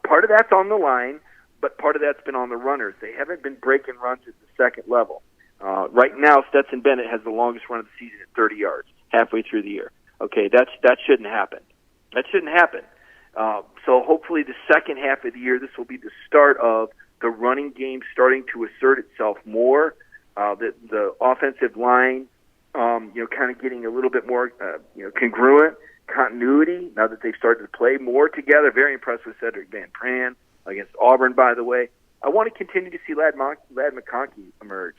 Part of that's on the line, but part of that's been on the runners. They haven't been breaking runs at the second level. Right now, Stetson Bennett has the longest run of the season at 30 yards, halfway through the year. Okay, that shouldn't happen. That shouldn't happen. So hopefully the second half of the year, this will be the start of the running game starting to assert itself more. The offensive line, kind of getting a little bit more, congruent continuity now that they've started to play more together. Very impressed with Cedric Van Pran against Auburn, by the way. I want to continue to see Ladd McConkey emerge.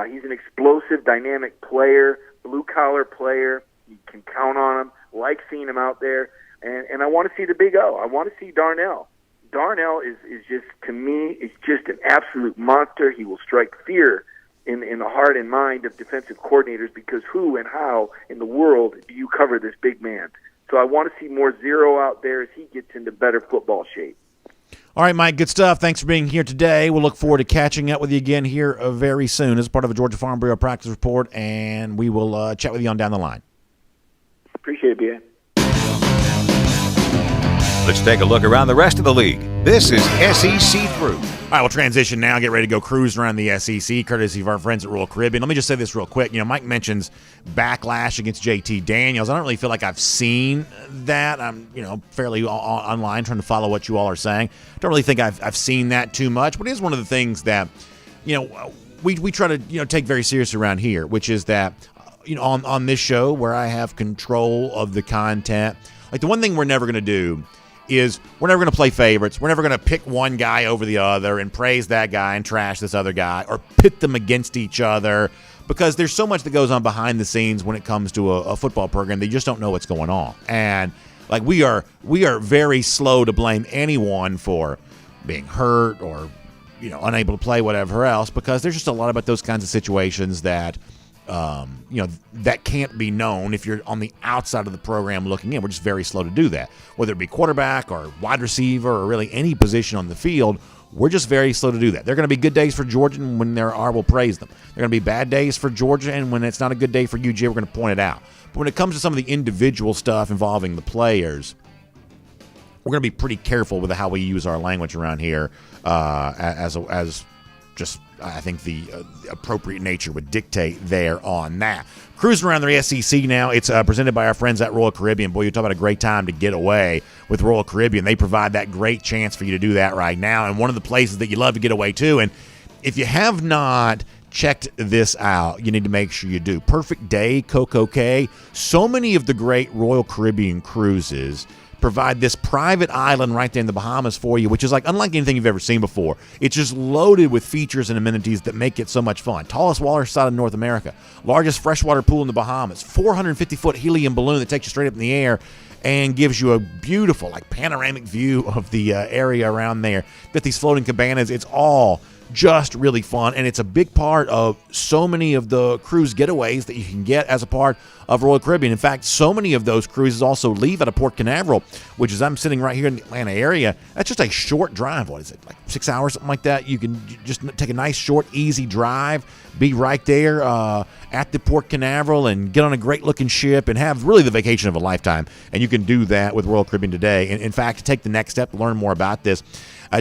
He's an explosive, dynamic player, blue-collar player. You can count on him. Like seeing him out there. And I want to see the big O. I want to see Darnell. Darnell is just, to me, is just an absolute monster. He will strike fear in the heart and mind of defensive coordinators, because who and how in the world do you cover this big man? So I want to see more zero out there as he gets into better football shape. All right, Mike, good stuff. Thanks for being here today. We'll look forward to catching up with you again here very soon as part of a Georgia Farm Bureau practice report, and we will chat with you on down the line. Appreciate it, B.A. Let's take a look around the rest of the league. This is SEC Through. All right, we'll transition now. Get ready to go cruise around the SEC, courtesy of our friends at Royal Caribbean. Let me just say this real quick. Mike mentions backlash against JT Daniels. I don't really feel like I've seen that. I'm, fairly online trying to follow what you all are saying. Don't really think I've seen that too much, but it is one of the things that, we try to, take very seriously around here, which is that, on this show where I have control of the content, like the one thing we're never going to do is we're never going to play favorites. We're never going to pick one guy over the other and praise that guy and trash this other guy or pit them against each other, because there's so much that goes on behind the scenes when it comes to a football program. They just don't know what's going on. And like we are very slow to blame anyone for being hurt or, unable to play, whatever else, because there's just a lot about those kinds of situations that that can't be known if you're on the outside of the program looking in. We're just very slow to do that. Whether it be quarterback or wide receiver or really any position on the field, we're just very slow to do that. There are going to be good days for Georgia, and when there are, we'll praise them. There are going to be bad days for Georgia, and when it's not a good day for UGA, we're going to point it out. But when it comes to some of the individual stuff involving the players, we're going to be pretty careful with how we use our language around here, as just I think the appropriate nature would dictate there on that. Cruising around the SEC now. It's presented by our friends at Royal Caribbean. Boy, you talk about a great time to get away with Royal Caribbean. They provide that great chance for you to do that right now, and one of the places that you love to get away to. And if you have not checked this out, you need to make sure you do. Perfect Day, Coco Cay. So many of the great Royal Caribbean cruises provide this private island right there in the Bahamas for you, which is like unlike anything you've ever seen before. It's just loaded with features and amenities that make it so much fun. Tallest waterside in North America, largest freshwater pool in the Bahamas, 450-foot helium balloon that takes you straight up in the air and gives you a beautiful, panoramic view of the area around there. Got these floating cabanas. It's all just really fun, and it's a big part of so many of the cruise getaways that you can get as a part of Royal Caribbean. In fact, so many of those cruises also leave out of Port Canaveral, which is, I'm sitting right here in the Atlanta area. That's just a short drive. What is it, 6 hours, something like that? You can just take a nice, short, easy drive, be right there at the Port Canaveral and get on a great-looking ship and have really the vacation of a lifetime. And you can do that with Royal Caribbean today. And in fact, to take the next step to learn more about this,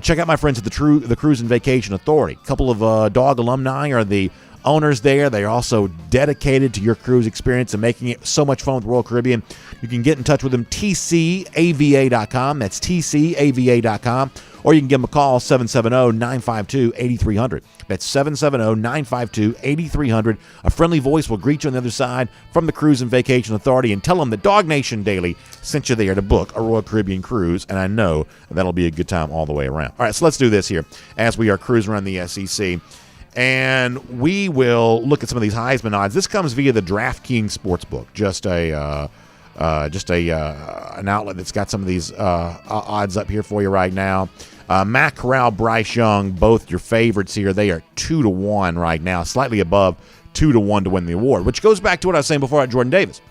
check out my friends at the Cruise and Vacation Authority. A couple of Dog alumni are the owners there. They are also dedicated to your cruise experience and making it so much fun with Royal Caribbean. You can get in touch with them, tcava.com. That's tcava.com. Or you can give them a call, 770-952-8300. That's 770-952-8300. A friendly voice will greet you on the other side from the Cruise and Vacation Authority, and tell them that DawgNation Daily sent you there to book a Royal Caribbean cruise, and I know that'll be a good time all the way around. All right, so let's do this here as we are cruising around the SEC. And we will look at some of these Heisman odds. This comes via the DraftKings Sportsbook, just an outlet that's got some of these odds up here for you right now. Matt Corral, Bryce Young, both your favorites here. They are 2-1 right now, slightly above 2-1 to win the award, which goes back to what I was saying before about Jordan Davis.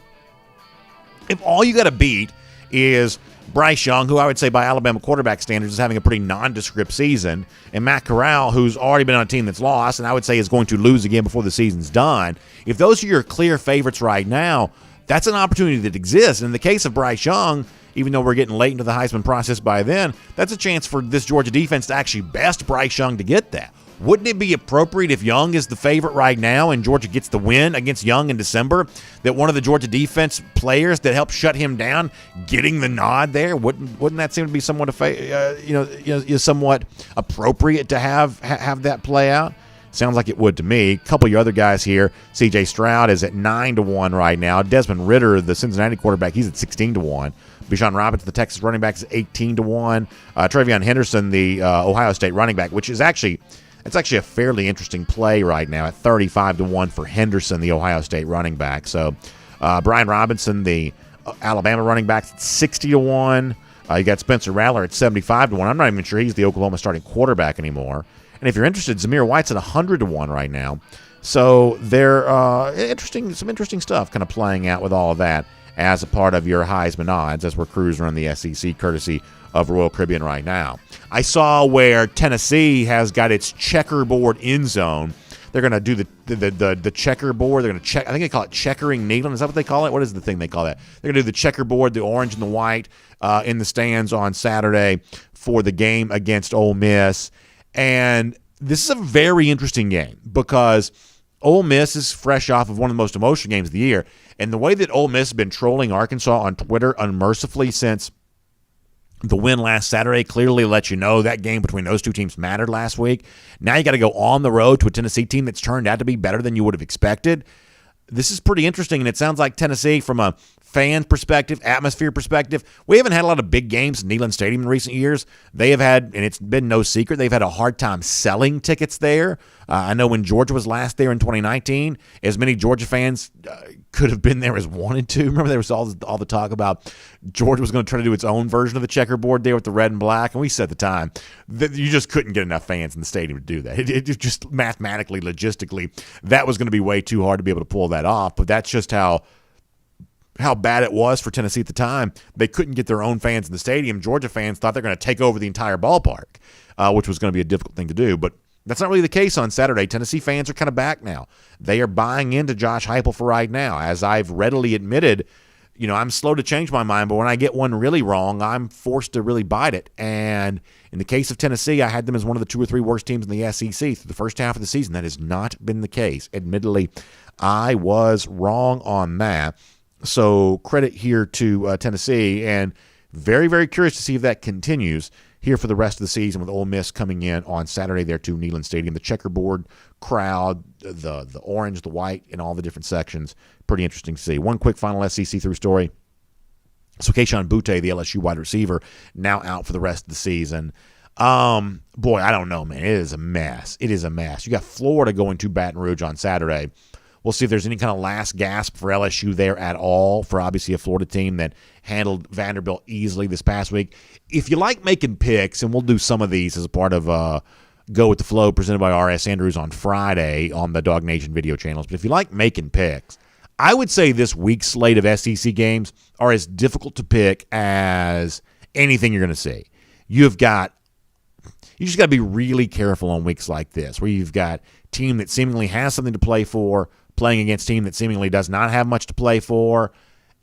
If all you got to beat is Bryce Young, who I would say by Alabama quarterback standards is having a pretty nondescript season, and Matt Corral, who's already been on a team that's lost and I would say is going to lose again before the season's done, if those are your clear favorites right now, that's an opportunity that exists. And in the case of Bryce Young, even though we're getting late into the Heisman process by then, that's a chance for this Georgia defense to actually best Bryce Young to get that. Wouldn't it be appropriate if Young is the favorite right now and Georgia gets the win against Young in December, that one of the Georgia defense players that helped shut him down getting the nod there? Wouldn't that seem to be somewhat somewhat appropriate to have that play out? Sounds like it would to me. A couple of your other guys here. C.J. Stroud is at 9-1 right now. Desmond Ridder, the Cincinnati quarterback, he's at 16-1. Bijan Robinson, the Texas running back, is 18-1. Travion Henderson, the Ohio State running back, which is actually a fairly interesting play right now at 35-1 for Henderson, the Ohio State running back. So Brian Robinson, the Alabama running back, at 60-1. You got Spencer Rattler at 75-1. I'm not even sure he's the Oklahoma starting quarterback anymore. And if you're interested, Zamir White's at 100-1 right now. So they're some interesting stuff kind of playing out with all of that as a part of your Heisman odds as we're cruising around the SEC courtesy of Royal Caribbean right now. I saw where Tennessee has got its checkerboard end zone. They're going to do the checkerboard. They're going to check. I think they call it checkering Neyland. Is that what they call it? What is the thing they call that? They're going to do the checkerboard, the orange and the white, in the stands on Saturday for the game against Ole Miss. And this is a very interesting game because Ole Miss is fresh off of one of the most emotional games of the year. And the way that Ole Miss has been trolling Arkansas on Twitter unmercifully since the win last Saturday clearly let you know that game between those two teams mattered last week. Now you got to go on the road to a Tennessee team that's turned out to be better than you would have expected. This is pretty interesting, and it sounds like Tennessee, from a fan perspective, atmosphere perspective, we haven't had a lot of big games in Neyland Stadium in recent years. They have had, and it's been no secret, they've had a hard time selling tickets there. I know when Georgia was last there in 2019, as many Georgia fans could have been there as wanted to. Remember, there was all the talk about Georgia was going to try to do its own version of the checkerboard there with the red and black, and we said at the time that you just couldn't get enough fans in the stadium to do that. It just mathematically, logistically, that was going to be way too hard to be able to pull that off, but that's just how bad it was for Tennessee at the time. They couldn't get their own fans in the stadium. Georgia fans thought they're going to take over the entire ballpark, which was going to be a difficult thing to do, but that's not really the case on Saturday. Tennessee fans are kind of back now. They are buying into Josh Heupel for right now. As I've readily admitted, I'm slow to change my mind, but when I get one really wrong, I'm forced to really bite it. And in the case of Tennessee, I had them as one of the 2 or 3 worst teams in the SEC through the first half of the season. That has not been the case. Admittedly, I was wrong on that. So credit here to Tennessee, and very, very curious to see if that continues here for the rest of the season with Ole Miss coming in on Saturday there to Neyland Stadium. The checkerboard crowd, the orange, the white, and all the different sections. Pretty interesting to see. One quick final SEC through story. So Kayshon Boutte, the LSU wide receiver, now out for the rest of the season. Boy, I don't know, man. It is a mess. It is a mess. You got Florida going to Baton Rouge on Saturday. We'll see if there's any kind of last gasp for LSU there at all, for obviously a Florida team that handled Vanderbilt easily this past week. If you like making picks, and we'll do some of these as a part of Go With The Flow presented by R.S. Andrews on Friday on the DawgNation video channels, but if you like making picks, I would say this week's slate of SEC games are as difficult to pick as anything you're going to see. You just got to be really careful on weeks like this, where you've got a team that seemingly has something to play for, playing against a team that seemingly does not have much to play for,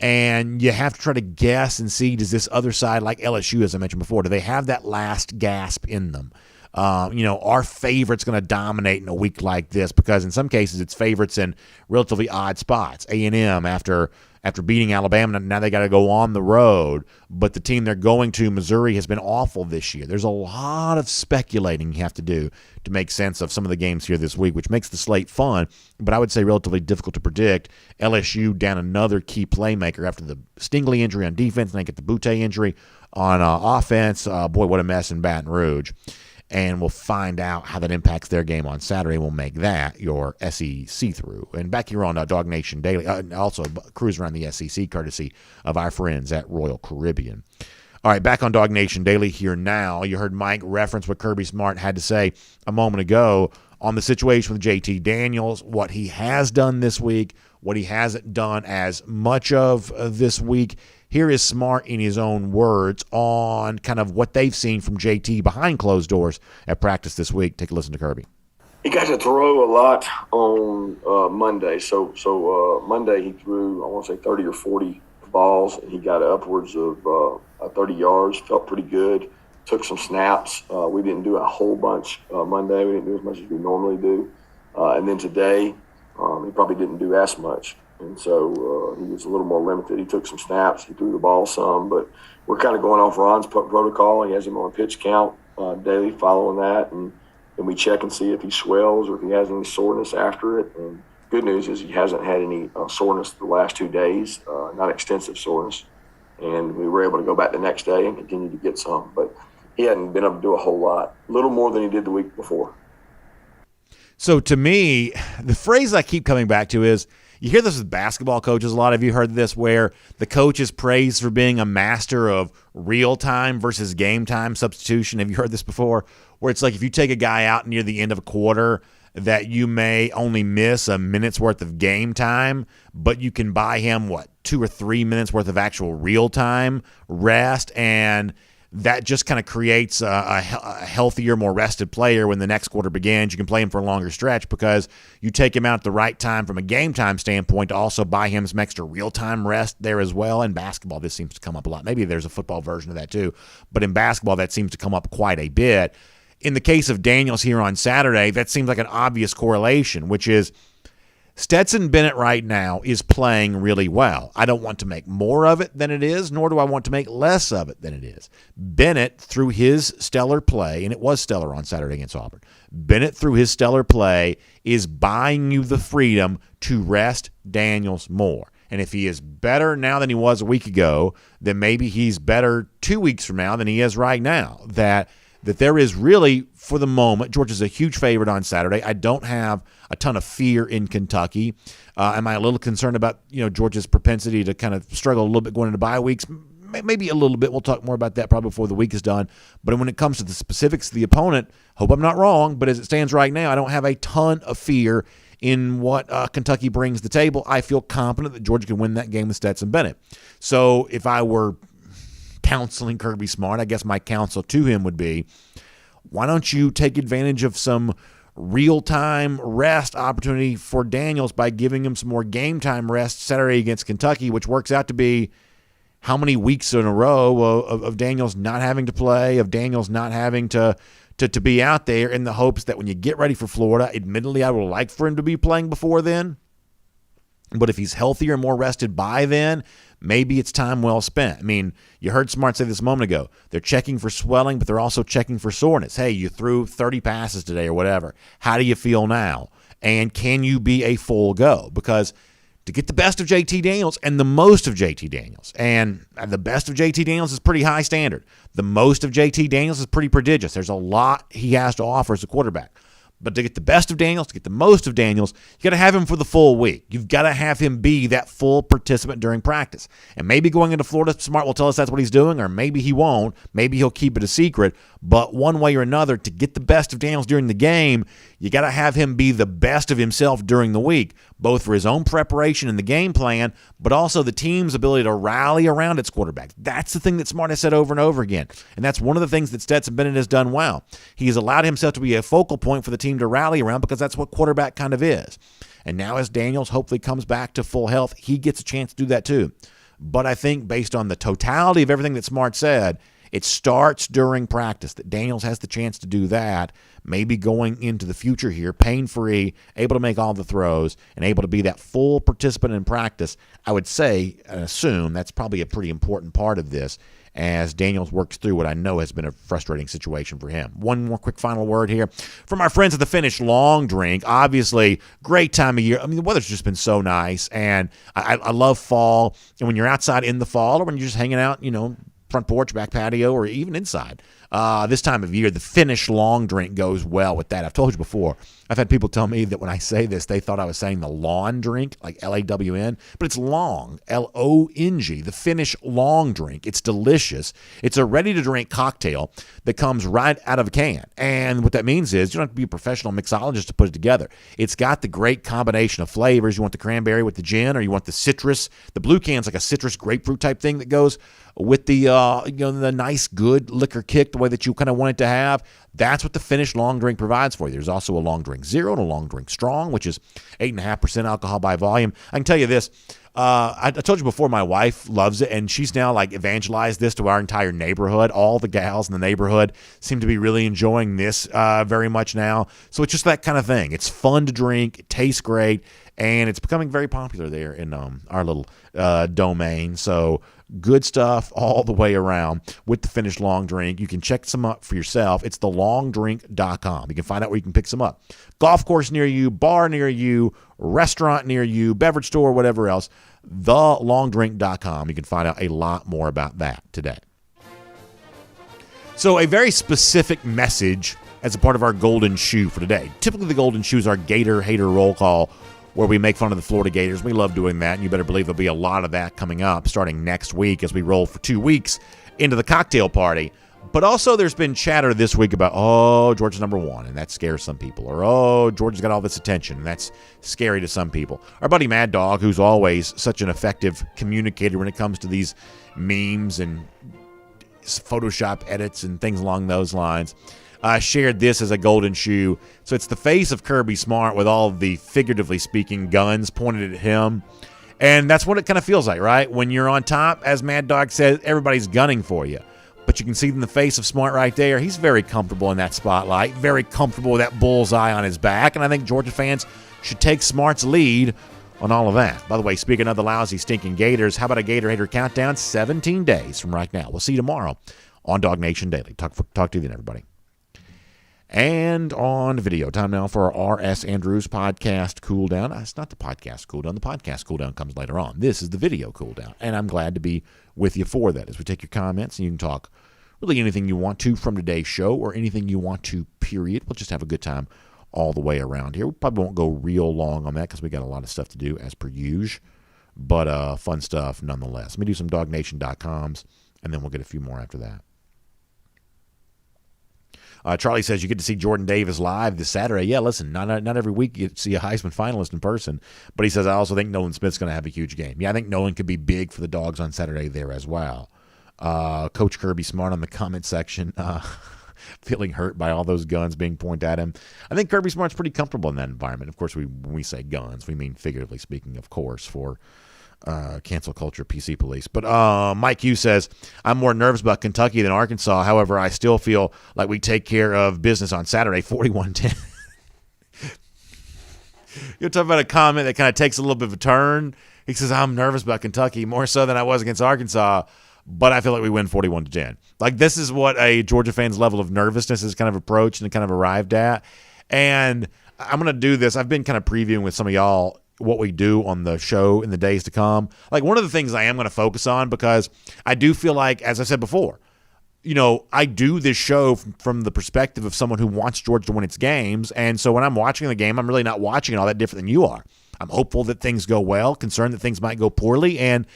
and you have to try to guess and see, does this other side, like LSU, as I mentioned before, do they have that last gasp in them? Are favorites going to dominate in a week like this? Because in some cases, it's favorites in relatively odd spots. A&M, after beating Alabama, now they got to go on the road. But the team they're going to, Missouri, has been awful this year. There's a lot of speculating you have to do to make sense of some of the games here this week, which makes the slate fun, but I would say relatively difficult to predict. LSU down another key playmaker after the Stingley injury on defense, and they get the Boutte injury on offense. Boy, what a mess in Baton Rouge. And we'll find out how that impacts their game on Saturday. We'll make that your SEC through. And back here on DawgNation Daily, also cruise around the SEC courtesy of our friends at Royal Caribbean. All right, back on DawgNation Daily here now. You heard Mike reference what Kirby Smart had to say a moment ago on the situation with JT Daniels, what he has done this week, what he hasn't done as much of this week. Here is Smart in his own words on kind of what they've seen from JT behind closed doors at practice this week. Take a listen to Kirby. He got to throw a lot on Monday. So Monday he threw, I want to say 30 or 40 balls, and he got upwards of 30 yards, felt pretty good, took some snaps. We didn't do a whole bunch Monday. We didn't do as much as we normally do. And then today, he probably didn't do as much. And so he was a little more limited. He took some snaps. He threw the ball some. But we're kind of going off Ron's protocol. He has him on pitch count daily, following that. And we check and see if he swells or if he has any soreness after it. And good news is he hasn't had any soreness the last 2 days, not extensive soreness. And we were able to go back the next day and continue to get some. But he hadn't been able to do a whole lot, a little more than he did the week before. So to me, the phrase I keep coming back to is, you hear this with basketball coaches. A lot of you heard this, where the coach is praised for being a master of real-time versus game-time substitution. Have you heard this before? Where it's like if you take a guy out near the end of a quarter, that you may only miss a minute's worth of game time, but you can buy him, 2 or 3 minutes worth of actual real-time rest, and that just kind of creates a healthier, more rested player when the next quarter begins. You can play him for a longer stretch because you take him out at the right time from a game time standpoint to also buy him some extra real-time rest there as well. In basketball, this seems to come up a lot. Maybe there's a football version of that too, but in basketball, that seems to come up quite a bit. In the case of Daniels here on Saturday, that seems like an obvious correlation, which is Stetson Bennett right now is playing really well. I don't want to make more of it than it is, nor do I want to make less of it than it is. Bennett, through his stellar play, and it was stellar on Saturday against Auburn, Bennett, through his stellar play, is buying you the freedom to rest Daniels more. And if he is better now than he was a week ago, then maybe he's better 2 weeks from now than he is right now. That there is really, for the moment, Georgia's a huge favorite on Saturday. I don't have a ton of fear in Kentucky. Am I a little concerned about Georgia's propensity to kind of struggle a little bit going into bye weeks? Maybe a little bit. We'll talk more about that probably before the week is done. But when it comes to the specifics of the opponent, hope I'm not wrong, but as it stands right now, I don't have a ton of fear in what Kentucky brings to the table. I feel confident that Georgia can win that game with Stetson Bennett. So if I were counseling Kirby Smart, I guess my counsel to him would be, why don't you take advantage of some real-time rest opportunity for Daniels by giving him some more game-time rest Saturday against Kentucky, which works out to be how many weeks in a row of Daniels not having to play, of Daniels not having to be out there, in the hopes that when you get ready for Florida, admittedly I would like for him to be playing before then, but if he's healthier and more rested by then, maybe it's time well spent. I mean, you heard Smart say this a moment ago. They're checking for swelling, but they're also checking for soreness. Hey, you threw 30 passes today or whatever. How do you feel now? And can you be a full go? Because to get the best of JT Daniels and the most of JT Daniels, and the best of JT Daniels is pretty high standard. The most of JT Daniels is pretty prodigious. There's a lot he has to offer as a quarterback. But to get the best of Daniels, to get the most of Daniels, you got to have him for the full week. You've got to have him be that full participant during practice. And maybe going into Florida, Smart will tell us that's what he's doing, or maybe he won't. Maybe he'll keep it a secret. But one way or another, to get the best of Daniels during the game, you got to have him be the best of himself during the week, both for his own preparation and the game plan, but also the team's ability to rally around its quarterback. That's the thing that Smart has said over and over again. And that's one of the things that Stetson Bennett has done well. He has allowed himself to be a focal point for the team to rally around, because that's what quarterback kind of is. And now as Daniels hopefully comes back to full health, he gets a chance to do that too. But I think based on the totality of everything that Smart said, it starts during practice, that Daniels has the chance to do that, maybe going into the future here, pain-free, able to make all the throws, and able to be that full participant in practice. I would say and assume that's probably a pretty important part of this as Daniels works through what I know has been a frustrating situation for him. One more quick final word here from our friends at the Finnish Long Drink. Obviously, great time of year. I mean, the weather's just been so nice, and I love fall. And when you're outside in the fall, or when you're just hanging out, front porch, back patio, or even inside, this time of year, the Finnish Long Drink goes well with that. I've told you before, I've had people tell me that when I say this, they thought I was saying the lawn drink, like L-A-W-N, but it's long, L-O-N-G, the Finnish Long Drink. It's delicious. It's a ready-to-drink cocktail that comes right out of a can. And what that means is you don't have to be a professional mixologist to put it together. It's got the great combination of flavors. You want the cranberry with the gin, or you want the citrus. The blue can's like a citrus grapefruit type thing that goes with the the nice, good liquor kick, the way that you kind of want it to have. That's what the Finnish Long Drink provides for you. There's also a Long Drink Zero and a Long Drink Strong, which is 8.5% alcohol by volume. I can tell you this, I told you before, my wife loves it, and she's now like evangelized this to our entire neighborhood. All the gals in the neighborhood seem to be really enjoying this very much now. So it's just that kind of thing. It's fun to drink. It tastes great, and it's becoming very popular there in our little domain. So good stuff all the way around with the finished long drink. You can check some up for yourself. It's thelongdrink.com. You can find out where you can pick some up. Golf course near you, bar near you, restaurant near you, beverage store, whatever else. Thelongdrink.com. You can find out a lot more about that today. So a very specific message as a part of our golden shoe for today. Typically the golden shoe is our Gator Hater roll call, where we make fun of the Florida Gators. We love doing that, and you better believe there'll be a lot of that coming up starting next week as we roll for 2 weeks into the cocktail party. But also there's been chatter this week about, Georgia's number one, and that scares some people. Or, Georgia's got all this attention, and that's scary to some people. Our buddy Mad Dog, who's always such an effective communicator when it comes to these memes and Photoshop edits and things along those lines, shared this as a golden shoe. So it's the face of Kirby Smart with all the, figuratively speaking, guns pointed at him. And that's what it kind of feels like, right? When you're on top, as Mad Dog says, everybody's gunning for you. But you can see in the face of Smart right there, he's very comfortable in that spotlight, very comfortable with that bullseye on his back. And I think Georgia fans should take Smart's lead on all of that. By the way, speaking of the lousy, stinking Gators, how about a Gator Hater countdown? 17 days from right now. We'll see you tomorrow on DawgNation Daily. Talk to you then, everybody. And on video, time now for our R.S. Andrews podcast cool down. It's not the podcast cool down. The podcast cool down comes later on. This is the video cool down, and I'm glad to be with you for that as we take your comments, and you can talk really anything you want to from today's show or anything you want to, period. We'll just have a good time all the way around here. We probably won't go real long on that because we got a lot of stuff to do as per usual, but fun stuff nonetheless. Let me do some DawgNation.coms, and then we'll get a few more after that. Charlie says you get to see Jordan Davis live this Saturday. Yeah, listen, not every week you get to see a Heisman finalist in person. But he says, I also think Nolan Smith's going to have a huge game. Yeah, I think Nolan could be big for the Dogs on Saturday there as well. Coach Kirby Smart on the comment section, feeling hurt by all those guns being pointed at him. I think Kirby Smart's pretty comfortable in that environment. Of course, when we say guns, we mean figuratively speaking, of course, for cancel culture, PC police. But Mike Hughes says, I'm more nervous about Kentucky than Arkansas. However, I still feel like we take care of business on Saturday, 41-10. You're talking about a comment that kind of takes a little bit of a turn. He says, I'm nervous about Kentucky more so than I was against Arkansas, but I feel like we win 41-10. Like, this is what a Georgia fan's level of nervousness is kind of approached and kind of arrived at. And I'm going to do this. I've been kind of previewing with some of y'all what we do on the show in the days to come. Like, one of the things I am going to focus on, because I do feel like, as I said before, I do this show from the perspective of someone who wants Georgia to win its games. And so when I'm watching the game, I'm really not watching it all that different than you are. I'm hopeful that things go well, concerned that things might go poorly. And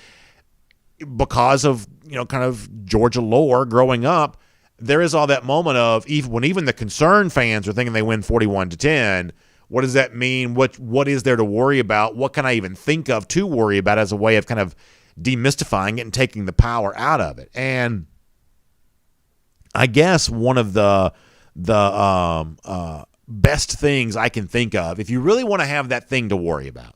because of, kind of Georgia lore growing up, there is all that moment of even the concerned fans are thinking they win 41-10. What does that mean? What is there to worry about? What can I even think of to worry about as a way of kind of demystifying it and taking the power out of it? And I guess one of the best things I can think of, if you really want to have that thing to worry about,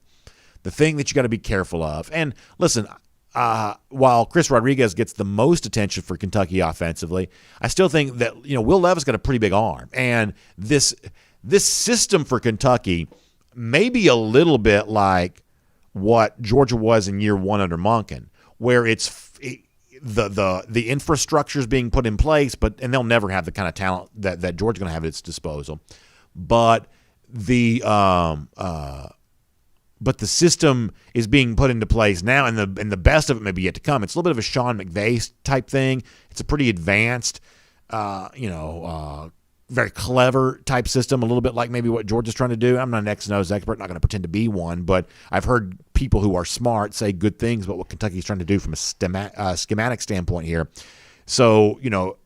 the thing that you got to be careful of. And listen, while Chris Rodriguez gets the most attention for Kentucky offensively, I still think that Will Levis got a pretty big arm, and this system for Kentucky may be a little bit like what Georgia was in year one under Monken, where the infrastructure is being put in place, and they'll never have the kind of talent that Georgia's going to have at its disposal. But the system is being put into place now, and the best of it may be yet to come. It's a little bit of a Sean McVay type thing. It's a pretty advanced, very clever type system, a little bit like maybe what Georgia's trying to do. I'm not an X and O's expert, not going to pretend to be one, but I've heard people who are smart say good things about what Kentucky's trying to do from a schematic standpoint here. So,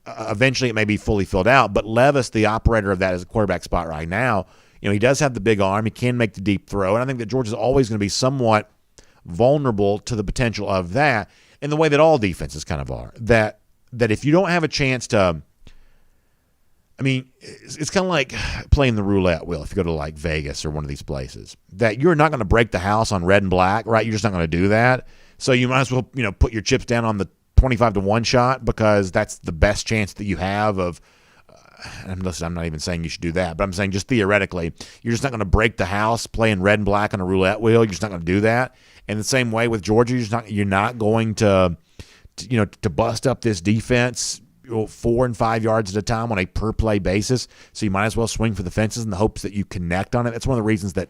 eventually it may be fully filled out, but Levis, the operator of that, is a quarterback spot right now. He does have the big arm. He can make the deep throw, and I think that Georgia's always going to be somewhat vulnerable to the potential of that in the way that all defenses kind of are. That if you don't have a chance to I mean, it's kind of like playing the roulette wheel if you go to like Vegas or one of these places, that you're not going to break the house on red and black, right? You're just not going to do that. So you might as well, put your chips down on the 25-1 shot, because that's the best chance that you have of, and listen, I'm not even saying you should do that, but I'm saying just theoretically, you're just not going to break the house playing red and black on a roulette wheel. You're just not going to do that. And the same way with Georgia, you're not going to bust up this defense 4 and 5 yards at a time on a per play basis. So you might as well swing for the fences in the hopes that you connect on it. That's one of the reasons that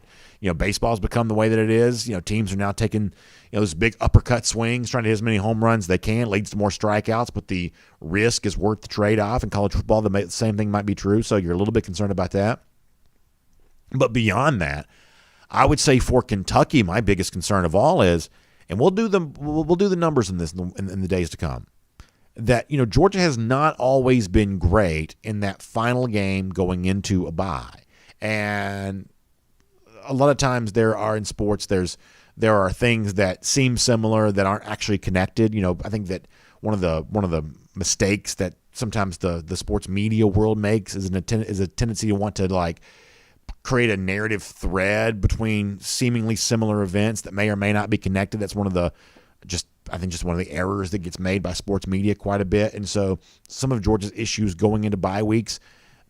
baseball's become the way that it is. Teams are now taking those big uppercut swings, trying to hit as many home runs as they can. It leads to more strikeouts, but the risk is worth the trade off. In college football, the same thing might be true. So you're a little bit concerned about that. But beyond that, I would say for Kentucky, my biggest concern of all is, and we'll do the numbers in this in the days to come, that Georgia has not always been great in that final game going into a bye. And a lot of times there are in sports there are things that seem similar that aren't actually connected. I think that one of the mistakes that sometimes the sports media world makes is a tendency to want to create a narrative thread between seemingly similar events that may or may not be connected. That's one of the just one of the errors that gets made by sports media quite a bit. And so some of Georgia's issues going into bye weeks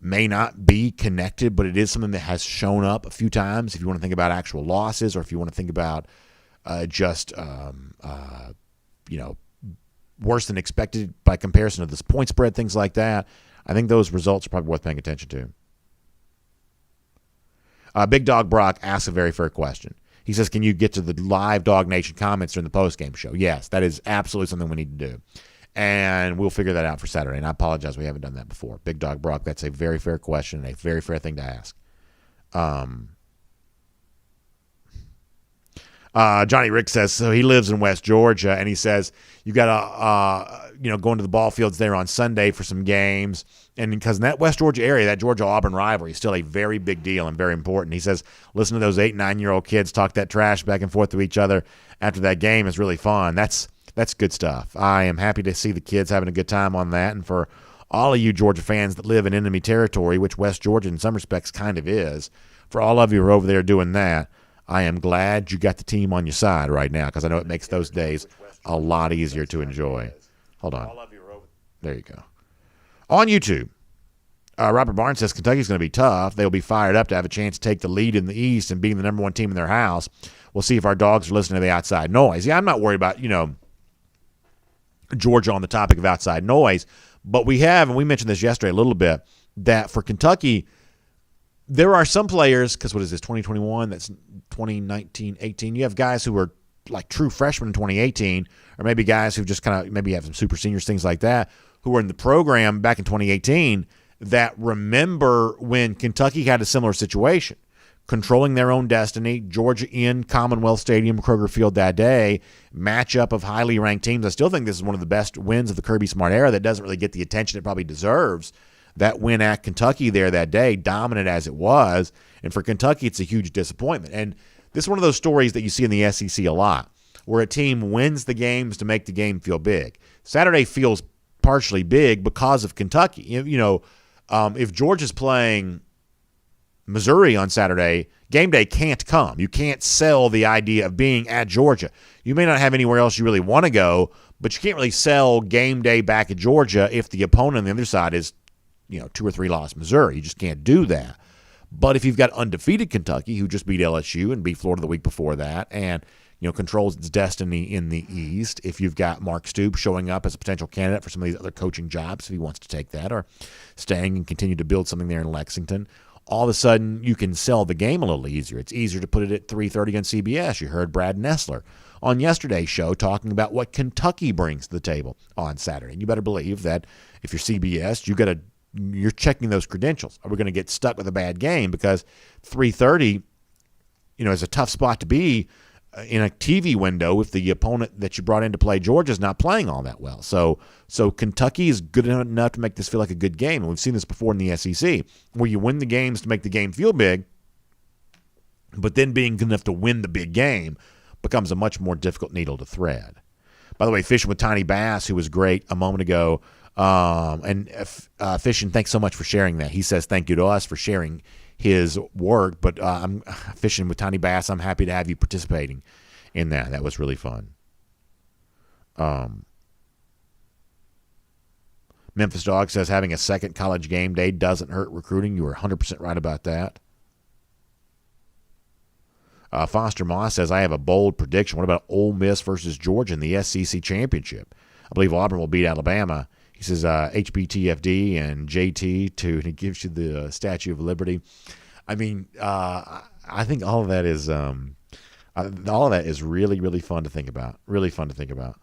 may not be connected, but it is something that has shown up a few times. If you want to think about actual losses, or if you want to think about worse than expected by comparison to this point spread, things like that, I think those results are probably worth paying attention to. Big Dog Brock asks a very fair question. He says, can you get to the live DawgNation comments during the postgame show? Yes, that is absolutely something we need to do. And we'll figure that out for Saturday. And I apologize, we haven't done that before. Big Dog Brock, that's a very fair question and a very fair thing to ask. Johnny Rick says, so he lives in West Georgia, and he says, you got to go into the ball fields there on Sunday for some games. And because in that West Georgia area, that Georgia-Auburn rivalry is still a very big deal and very important. He says, listen to those 8- and 9-year-old kids talk that trash back and forth to each other after that game is really fun. That's good stuff. I am happy to see the kids having a good time on that. And for all of you Georgia fans that live in enemy territory, which West Georgia in some respects kind of is, for all of you who are over there doing that, I am glad you got the team on your side right now, because I know it makes those days a lot easier to enjoy. Hold on. There you go. On YouTube, Robert Barnes says Kentucky's going to be tough. They'll be fired up to have a chance to take the lead in the East and being the number one team in their house. We'll see if our dogs are listening to the outside noise. Yeah, I'm not worried about, Georgia on the topic of outside noise, but we have, and we mentioned this yesterday a little bit, that for Kentucky, there are some players, because what is this, 2021, that's 2019, 18, you have guys who were like true freshmen in 2018, or maybe guys who just kind of maybe have some super seniors, things like that, who were in the program back in 2018 that remember when Kentucky had a similar situation, controlling their own destiny, Georgia in Commonwealth Stadium, Kroger Field that day, matchup of highly ranked teams. I still think this is one of the best wins of the Kirby Smart era that doesn't really get the attention it probably deserves. That win at Kentucky there that day, dominant as it was, and for Kentucky, it's a huge disappointment. And this is one of those stories that you see in the SEC a lot, where a team wins the games to make the game feel big. Saturday feels partially big because of Kentucky. If Georgia's playing Missouri on Saturday, game day can't come. You can't sell the idea of being at Georgia. You may not have anywhere else you really want to go, but you can't really sell game day back at Georgia if the opponent on the other side is 2 or 3 loss Missouri. You just can't do that. But if you've got undefeated Kentucky, who just beat LSU and beat Florida the week before that, and controls its destiny in the East, if you've got Mark Stoops showing up as a potential candidate for some of these other coaching jobs, if he wants to take that, or staying and continue to build something there in Lexington, all of a sudden you can sell the game a little easier. It's easier to put it at 3:30 on CBS. You heard Brad Nessler on yesterday's show talking about what Kentucky brings to the table on Saturday. And you better believe that if you're CBS, you're checking those credentials. Are we going to get stuck with a bad game? Because 3:30, is a tough spot to be in a TV window if the opponent that you brought in to play Georgia is not playing all that well. So Kentucky is good enough to make this feel like a good game. And we've seen this before in the SEC, where you win the games to make the game feel big, but then being good enough to win the big game becomes a much more difficult needle to thread. By the way, Fishing with Tiny Bass, who was great a moment ago, And Fishin, thanks so much for sharing that. He says thank you to us for sharing his work, but I'm fishing with Tiny Bass. I'm happy to have you participating in that. That was really fun. Memphis Dog says having a second college game day doesn't hurt recruiting. You were 100% right about that. Foster Moss says, I have a bold prediction. What about Ole Miss versus Georgia in the SEC championship? I believe Auburn will beat Alabama. He says HBTFD and JT too, and he gives you the Statue of Liberty. I mean, I think all of that is really, really fun to think about. Really fun to think about.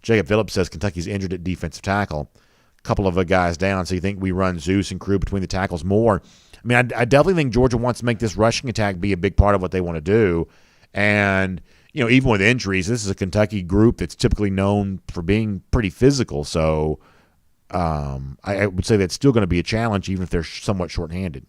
Jacob Phillips says Kentucky's injured at defensive tackle. A couple of guys down, so you think we run Zeus and crew between the tackles more? I mean, I definitely think Georgia wants to make this rushing attack be a big part of what they want to do. And, even with injuries, this is a Kentucky group that's typically known for being pretty physical. So I would say that's still going to be a challenge, even if they're somewhat shorthanded.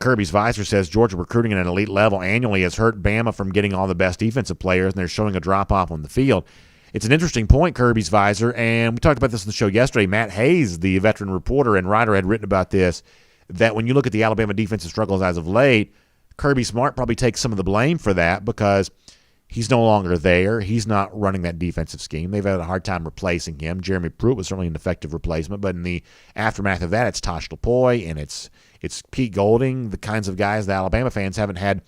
Kirby's Visor says Georgia recruiting at an elite level annually has hurt Bama from getting all the best defensive players, and they're showing a drop-off on the field. It's an interesting point, Kirby's Visor, and we talked about this on the show yesterday. Matt Hayes, the veteran reporter and writer, had written about this, that when you look at the Alabama defensive struggles as of late, Kirby Smart probably takes some of the blame for that because he's no longer there. He's not running that defensive scheme. They've had a hard time replacing him. Jeremy Pruitt was certainly an effective replacement, but in the aftermath of that, it's Tosh Lapoy and it's Pete Golding, the kinds of guys that Alabama fans haven't had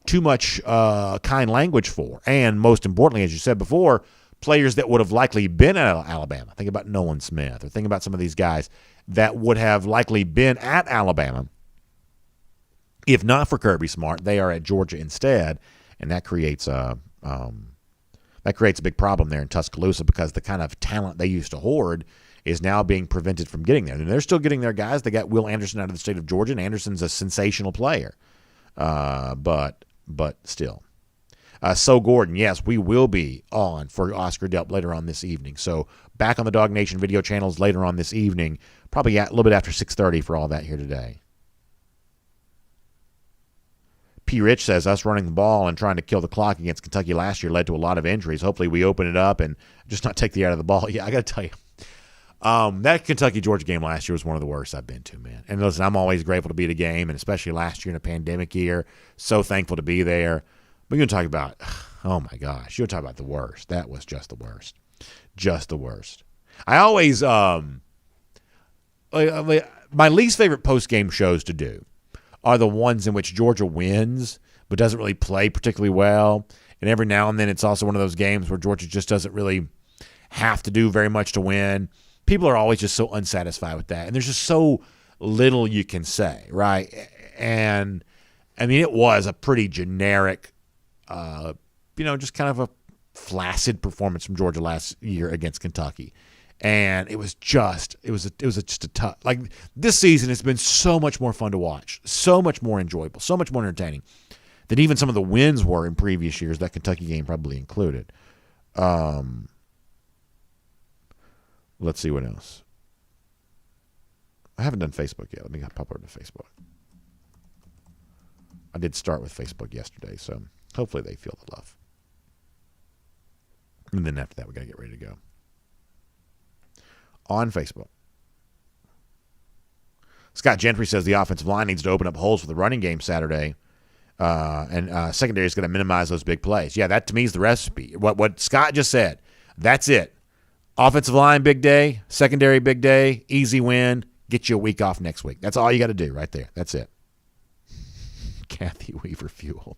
too much kind language for. And most importantly, as you said before, players that would have likely been at Alabama. Think about Nolan Smith, or think about some of these guys that would have likely been at Alabama. If not for Kirby Smart, they are at Georgia instead, and that creates a big problem there in Tuscaloosa because the kind of talent they used to hoard is now being prevented from getting there. And they're still getting their guys. They got Will Anderson out of the state of Georgia, and Anderson's a sensational player. But still. So Gordon, yes, we will be on for Oscar Delp later on this evening. So back on the DawgNation video channels later on this evening, probably a little bit after 6:30 for all that here today. P. Rich says us running the ball and trying to kill the clock against Kentucky last year led to a lot of injuries. Hopefully we open it up and just not take the eye out of the ball. Yeah, I got to tell you, that Kentucky-Georgia game last year was one of the worst I've been to, man. And listen, I'm always grateful to be at a game, and especially last year in a pandemic year, so thankful to be there. We're going to talk about, oh my gosh, you're talking about the worst. That was just the worst. Just the worst. I always, my least favorite post-game shows to do are the ones in which Georgia wins but doesn't really play particularly well. And every now and then it's also one of those games where Georgia just doesn't really have to do very much to win. People are always just so unsatisfied with that. And there's just so little you can say, right? And, I mean, it was a pretty generic, just kind of a flaccid performance from Georgia last year against Kentucky. And it was just a tough, like this season has been so much more fun to watch, so much more enjoyable, so much more entertaining than even some of the wins were in previous years, that Kentucky game probably included. Let's see what else. I haven't done Facebook yet. Let me pop over to Facebook. I did start with Facebook yesterday, so hopefully they feel the love. And then after that, we got to get ready to go. On Facebook, Scott Gentry says the offensive line needs to open up holes for the running game Saturday, and secondary is going to minimize those big plays. Yeah, that to me is the recipe. What Scott just said, that's it. Offensive line, big day. Secondary, big day. Easy win. Get you a week off next week. That's all you got to do right there. That's it. Kathy Weaver Fuel.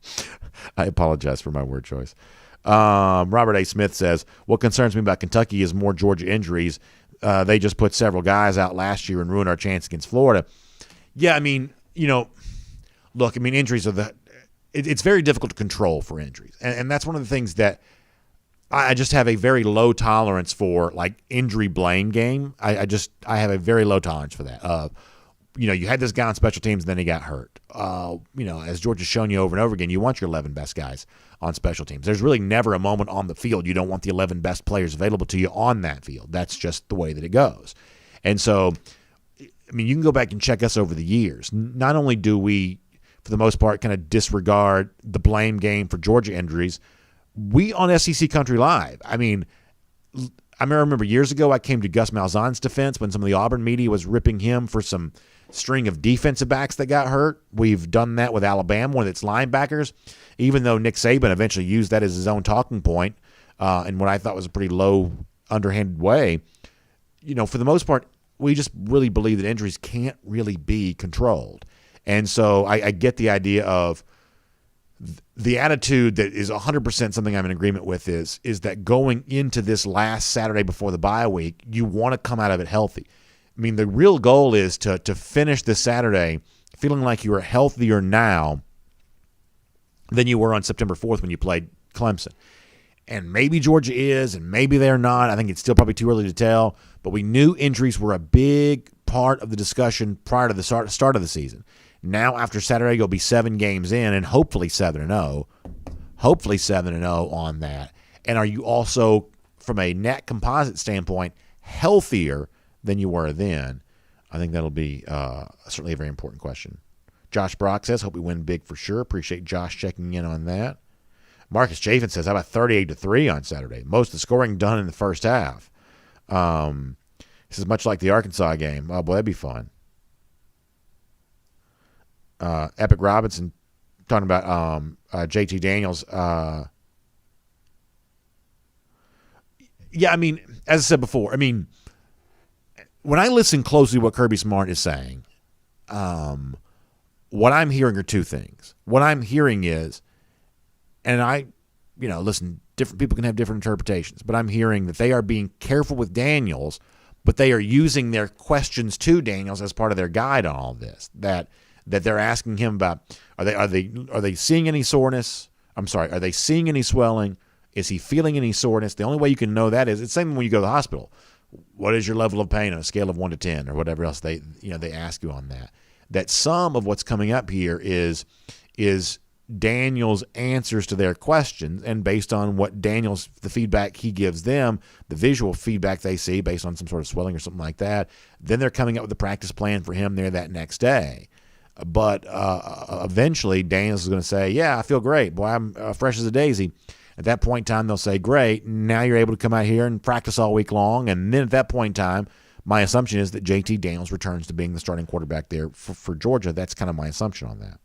I apologize for my word choice. Robert A. Smith says, what concerns me about Kentucky is more Georgia injuries. They just put several guys out last year and ruined our chance against Florida. Yeah, I mean, look, I mean, injuries are it's very difficult to control for injuries. And that's one of the things that I just have a very low tolerance for, like injury blame game. I have a very low tolerance for that. You had this guy on special teams, and then he got hurt. As Georgia's shown you over and over again, you want your 11 best guys on special teams. There's really never a moment on the field you don't want the 11 best players available to you on that field. That's just the way that it goes. And so, I mean, you can go back and check us over the years. Not only do we, for the most part, kind of disregard the blame game for Georgia injuries, we on SEC Country Live, I mean, I remember years ago I came to Gus Malzahn's defense when some of the Auburn media was ripping him for some string of defensive backs that got hurt. We've done that with Alabama, one of its linebackers, even though Nick Saban eventually used that as his own talking point in what I thought was a pretty low, underhanded way. For the most part, we just really believe that injuries can't really be controlled. And so I get the idea of the attitude that is 100% something I'm in agreement with is that going into this last Saturday before the bye week, you want to come out of it healthy. I mean, the real goal is to finish this Saturday feeling like you are healthier now than you were on September 4th when you played Clemson. And maybe Georgia is, and maybe they're not. I think it's still probably too early to tell. But we knew injuries were a big part of the discussion prior to the start of the season. Now, after Saturday, you'll be 7 games in, and hopefully 7-0. Hopefully 7-0 on that. And are you also, from a net composite standpoint, healthier than you were then? I think that'll be certainly a very important question. Josh Brock says, hope we win big for sure. Appreciate Josh checking in on that. Marcus Chafin says, how about 38-3 on Saturday? Most of the scoring done in the first half. This is much like the Arkansas game. Oh, boy, that'd be fun. Epic Robinson talking about JT Daniels. Yeah, I mean, as I said before, I mean, when I listen closely to what Kirby Smart is saying, what I'm hearing are two things. What I'm hearing is, and listen, different people can have different interpretations, but I'm hearing that they are being careful with Daniels, but they are using their questions to Daniels as part of their guide on all this. That they're asking him about, are they seeing any soreness? I'm sorry, are they seeing any swelling? Is he feeling any soreness? The only way you can know that is it's the same when you go to the hospital. What is your level of pain on a scale of 1 to 10 or whatever else they ask you on that? That some of what's coming up here is Daniel's answers to their questions, and based on what the feedback he gives them, the visual feedback they see based on some sort of swelling or something like that, then they're coming up with a practice plan for him there that next day. But eventually Daniels is going to say, yeah, I feel great. Boy, I'm fresh as a daisy. At that point in time, they'll say, great, now you're able to come out here and practice all week long. And then at that point in time, my assumption is that JT Daniels returns to being the starting quarterback there for Georgia. That's kind of my assumption on that.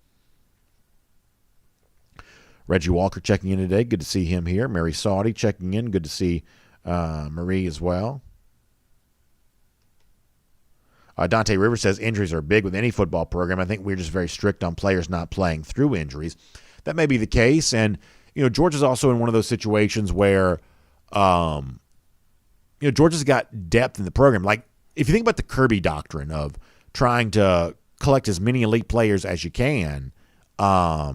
Reggie Walker checking in today. Good to see him here. Mary Saudi checking in. Good to see Marie as well. Dante Rivers says injuries are big with any football program. I think we're just very strict on players not playing through injuries. That may be the case. And, Georgia's also in one of those situations where, Georgia's got depth in the program. Like, if you think about the Kirby doctrine of trying to collect as many elite players as you can, I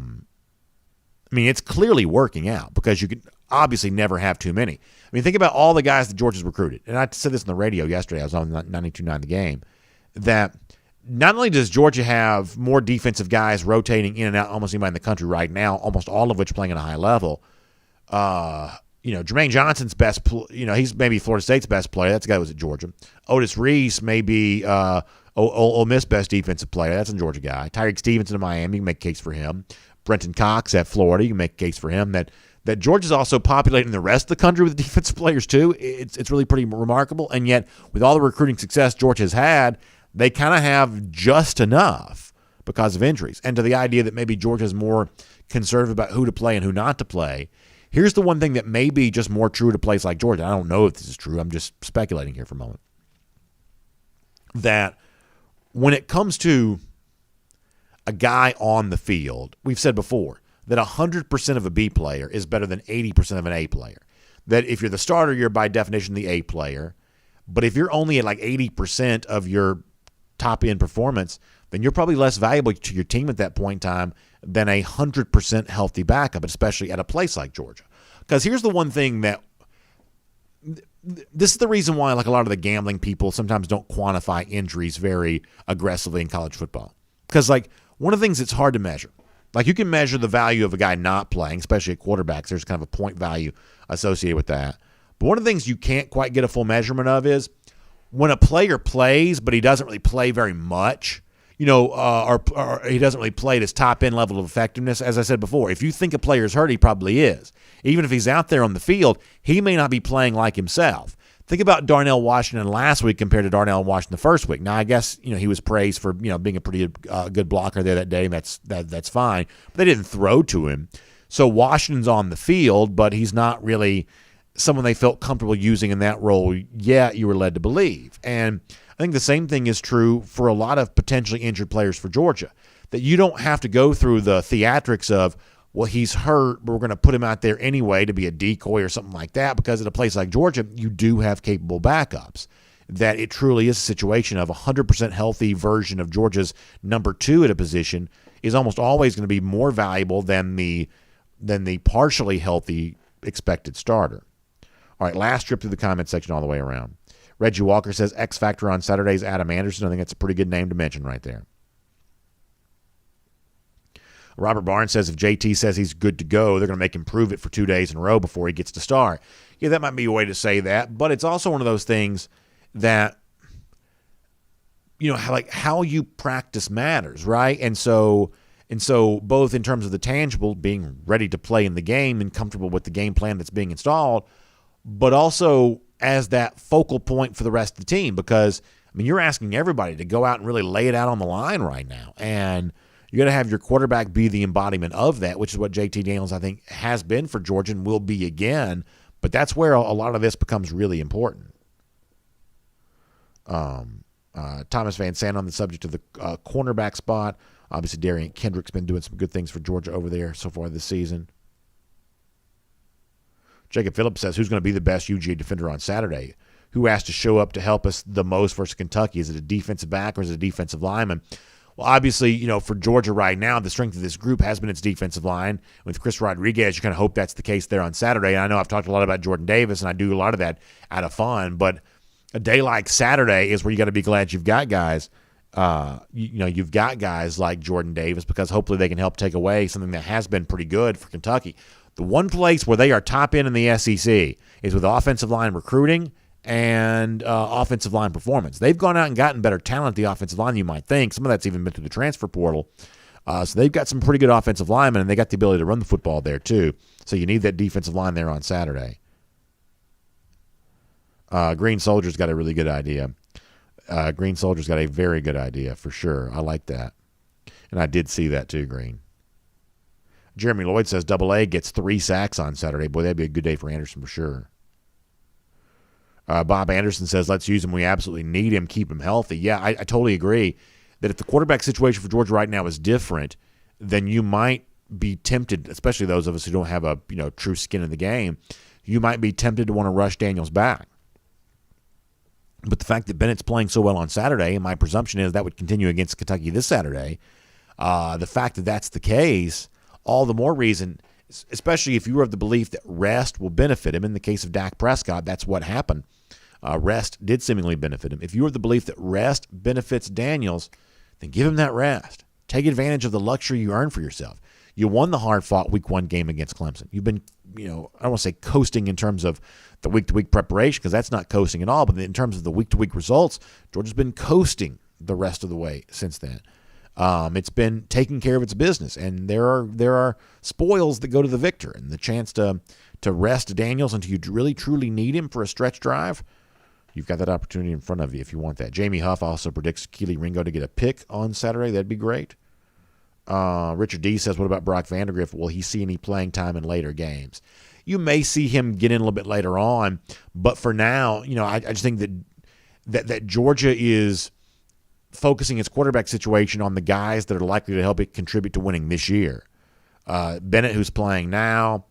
mean, it's clearly working out because you can obviously never have too many. I mean, think about all the guys that Georgia's recruited. And I said this on the radio yesterday. I was on 92.9 The Game. That not only does Georgia have more defensive guys rotating in and out almost anybody in the country right now, almost all of which playing at a high level. Jermaine Johnson's best, he's maybe Florida State's best player. That's the guy who was at Georgia. Otis Reese may be Ole Miss best defensive player. That's a Georgia guy. Tyreek Stevenson of Miami, you can make a case for him. Brenton Cox at Florida, you can make a case for him. That Georgia's also populating the rest of the country with defensive players too. It's really pretty remarkable. And yet, with all the recruiting success Georgia's had, they kind of have just enough because of injuries. And to the idea that maybe Georgia's more conservative about who to play and who not to play, here's the one thing that may be just more true to place like Georgia. I don't know if this is true. I'm just speculating here for a moment. That when it comes to a guy on the field, we've said before that 100% of a B player is better than 80% of an A player. That if you're the starter, you're by definition the A player. But if you're only at like 80% of your top-end performance, then you're probably less valuable to your team at that point in time than a 100% healthy backup, especially at a place like Georgia. Because here's the one thing that this is the reason why like a lot of the gambling people sometimes don't quantify injuries very aggressively in college football. Because like one of the things that's hard to measure, like you can measure the value of a guy not playing, especially at quarterbacks. There's kind of a point value associated with that. But one of the things you can't quite get a full measurement of is when a player plays, but he doesn't really play very much. or he doesn't really play at his top end level of effectiveness. As I said before, if you think a player's hurt, he probably is. Even if he's out there on the field, he may not be playing like himself. Think about Darnell Washington last week compared to Darnell Washington the first week. Now, I guess he was praised for being a pretty good blocker there that day, and that's fine. But they didn't throw to him, so Washington's on the field, but he's not really someone they felt comfortable using in that role. Yeah, you were led to believe, and I think the same thing is true for a lot of potentially injured players for Georgia. That you don't have to go through the theatrics of, well, he's hurt, but we're going to put him out there anyway to be a decoy or something like that, because at a place like Georgia, you do have capable backups. That it truly is a situation of 100% healthy version of Georgia's number 2 at a position is almost always going to be more valuable than the partially healthy expected starter. All right, last trip through the comment section all the way around. Reggie Walker says X Factor on Saturdays, Adam Anderson. I think that's a pretty good name to mention right there. Robert Barnes says if JT says he's good to go, they're going to make him prove it for 2 days in a row before he gets to start. Yeah, that might be a way to say that, but it's also one of those things that, how you practice matters, right? And so both in terms of the tangible, being ready to play in the game and comfortable with the game plan that's being installed, but also as that focal point for the rest of the team, because, you're asking everybody to go out and really lay it out on the line right now, and you got to have your quarterback be the embodiment of that, which is what JT Daniels, I think, has been for Georgia and will be again. But that's where a lot of this becomes really important. Thomas Van Sant on the subject of the cornerback spot. Obviously, Darian Kendrick's been doing some good things for Georgia over there so far this season. Jacob Phillips says, who's going to be the best UGA defender on Saturday? Who has to show up to help us the most versus Kentucky? Is it a defensive back or is it a defensive lineman? Well, obviously, for Georgia right now, the strength of this group has been its defensive line. With Chris Rodriguez, you kind of hope that's the case there on Saturday. And I know I've talked a lot about Jordan Davis, and I do a lot of that out of fun. But a day like Saturday is where you got to be glad you've got guys. You've got guys like Jordan Davis, because hopefully they can help take away something that has been pretty good for Kentucky. The one place where they are top end in the SEC is with offensive line recruiting and offensive line performance. They've gone out and gotten better talent at the offensive line, you might think. Some of that's even been through the transfer portal. So they've got some pretty good offensive linemen, and they got the ability to run the football there too. So you need that defensive line there on Saturday. Green Soldier's got a really good idea. Green Soldier's got a very good idea for sure. I like that. And I did see that too, Green. Jeremy Lloyd says AA gets 3 sacks on Saturday. Boy, that'd be a good day for Anderson for sure. Bob Anderson says, let's use him. We absolutely need him. Keep him healthy. Yeah, I totally agree that if the quarterback situation for Georgia right now is different, then you might be tempted, especially those of us who don't have a true skin in the game, you might be tempted to want to rush Daniels back. But the fact that Bennett's playing so well on Saturday, and my presumption is that would continue against Kentucky this Saturday, the fact that that's the case, all the more reason, especially if you are of the belief that rest will benefit him. In the case of Dak Prescott, that's what happened. Rest did seemingly benefit him. If you are of the belief that rest benefits Daniels, then give him that rest. Take advantage of the luxury you earned for yourself. You won the hard-fought Week 1 game against Clemson. You've been, I don't want to say coasting in terms of the week-to-week preparation, because that's not coasting at all, but in terms of the week-to-week results, Georgia's been coasting the rest of the way since then. It's been taking care of its business, and there are spoils that go to the victor, and the chance to rest Daniels until you really, truly need him for a stretch drive, you've got that opportunity in front of you if you want that. Jamie Huff also predicts Keely Ringo to get a pick on Saturday. That'd be great. Richard D says, what about Brock Vandegrift? Will he see any playing time in later games? You may see him get in a little bit later on, but for now, I just think that Georgia is focusing its quarterback situation on the guys that are likely to help it contribute to winning this year. Bennett, who's playing now,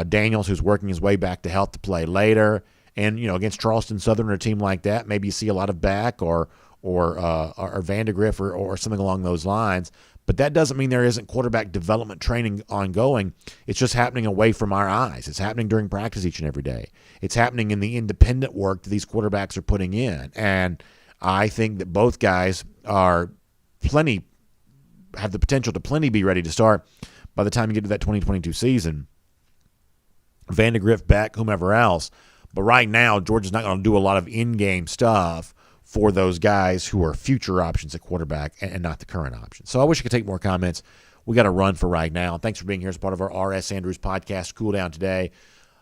Daniels, who's working his way back to health to play later, and against Charleston Southern or a team like that, maybe you see a lot of back or Vandegrift or something along those lines. But that doesn't mean there isn't quarterback development training ongoing. It's just happening away from our eyes. It's happening during practice each and every day. It's happening in the independent work that these quarterbacks are putting in. And I think that both guys have the potential to plenty be ready to start by the time you get to that 2022 season. Vandegrift, Beck, whomever else. But right now, Georgia's not going to do a lot of in-game stuff for those guys who are future options at quarterback and not the current option. So I wish I could take more comments. We got to run for right now. Thanks for being here as part of our R.S. Andrews podcast, Cool Down today.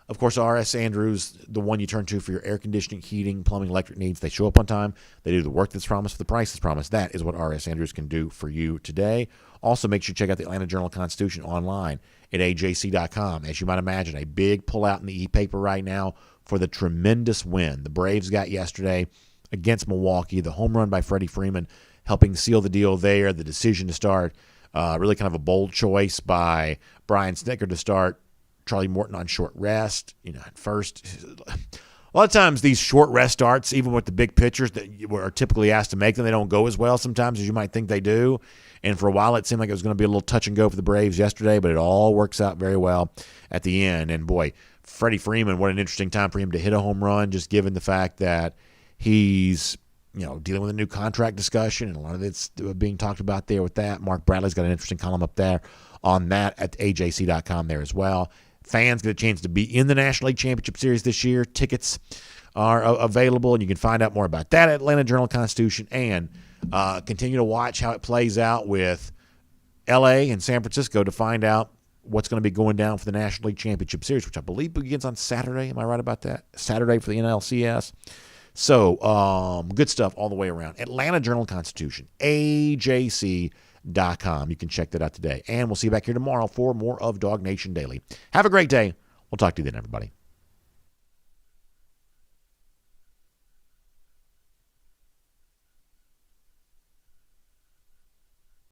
Of course, R.S. Andrews, the one you turn to for your air conditioning, heating, plumbing, electric needs. They show up on time. They do the work that's promised for the price that's promised. That is what R.S. Andrews can do for you today. Also, make sure you check out the Atlanta Journal-Constitution online at ajc.com. As you might imagine, a big pullout in the e-paper right now for the tremendous win the Braves got yesterday against Milwaukee. The home run by Freddie Freeman helping seal the deal there. The decision to start, really kind of a bold choice by Brian Snitker to start Charlie Morton on short rest. At first, a lot of times these short rest starts, even with the big pitchers that are typically asked to make them, they don't go as well sometimes as you might think they do. And for a while, it seemed like it was going to be a little touch and go for the Braves yesterday, but it all works out very well at the end. And boy, Freddie Freeman, what an interesting time for him to hit a home run, just given the fact that he's dealing with a new contract discussion, and a lot of it's being talked about there with that. Mark Bradley's got an interesting column up there on that at ajc.com there as well. Fans get a chance to be in the National League Championship Series this year. Tickets are available, and you can find out more about that at Atlanta Journal-Constitution, and continue to watch how it plays out with L.A. and San Francisco to find out what's going to be going down for the National League Championship Series, which I believe begins on Saturday. Am I right about that? Saturday for the NLCS. So good stuff all the way around. Atlanta Journal-Constitution, ajc.com. You can check that out today. And we'll see you back here tomorrow for more of DawgNation Daily. Have a great day. We'll talk to you then, everybody.